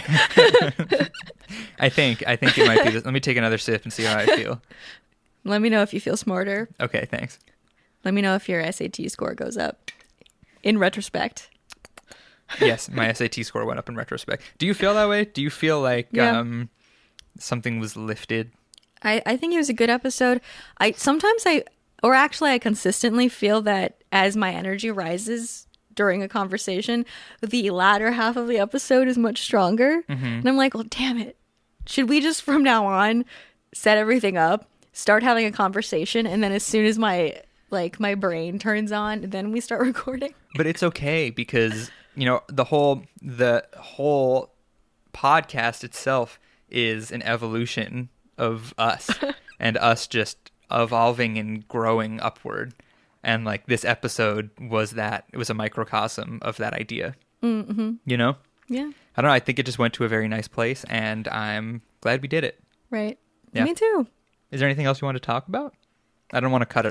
[SPEAKER 1] think it might be this. Let me take another sip and see how I feel.
[SPEAKER 2] Let me know if you feel smarter.
[SPEAKER 1] Okay, thanks.
[SPEAKER 2] Let me know if your SAT score goes up. In retrospect.
[SPEAKER 1] Yes, my SAT score went up in retrospect. Do you feel that way? Do you feel like something was lifted?
[SPEAKER 2] I think it was a good episode. I consistently feel that as my energy rises during a conversation, the latter half of the episode is much stronger. And I'm like, well, damn it. Should we just from now on set everything up, start having a conversation, and then as soon as my brain turns on, then we start recording?
[SPEAKER 1] But it's okay because, the whole podcast itself is an evolution of us and us just evolving and growing upward. And, like, this episode was that. It was a microcosm of that idea.
[SPEAKER 2] Mm-hmm.
[SPEAKER 1] Yeah.
[SPEAKER 2] I
[SPEAKER 1] don't know. I think it just went to a very nice place, and I'm glad we did it.
[SPEAKER 2] Right.
[SPEAKER 1] Yeah.
[SPEAKER 2] Me too.
[SPEAKER 1] Is there anything else you want to talk about? I don't want to cut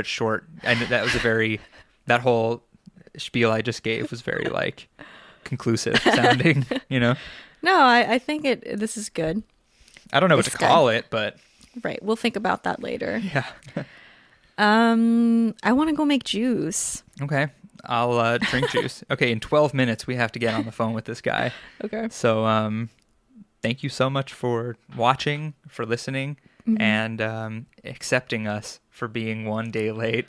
[SPEAKER 1] it short. And that was that whole spiel I just gave was very, like, conclusive sounding, No,
[SPEAKER 2] I think this is good.
[SPEAKER 1] I don't know what to call it, but...
[SPEAKER 2] Right. We'll think about that later.
[SPEAKER 1] Yeah.
[SPEAKER 2] I want to go make juice.
[SPEAKER 1] Okay. I'll drink juice. Okay, in 12 minutes, we have to get on the phone with this guy.
[SPEAKER 2] Okay.
[SPEAKER 1] So, thank you so much for watching, for listening, and accepting us for being one day late.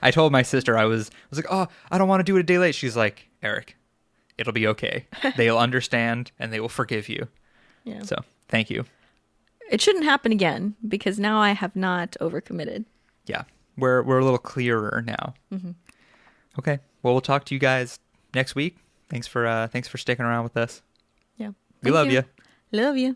[SPEAKER 1] I told my sister, I was like, oh, I don't want to do it a day late. She's like, Eric, it'll be okay. They'll understand, and they will forgive you.
[SPEAKER 2] Yeah.
[SPEAKER 1] So, thank you.
[SPEAKER 2] It shouldn't happen again, because now I have not overcommitted.
[SPEAKER 1] Yeah. We're a little clearer now. Okay. Well, we'll talk to you guys next week. Thanks for sticking around with us.
[SPEAKER 2] Yeah.
[SPEAKER 1] We love you.
[SPEAKER 2] Love you.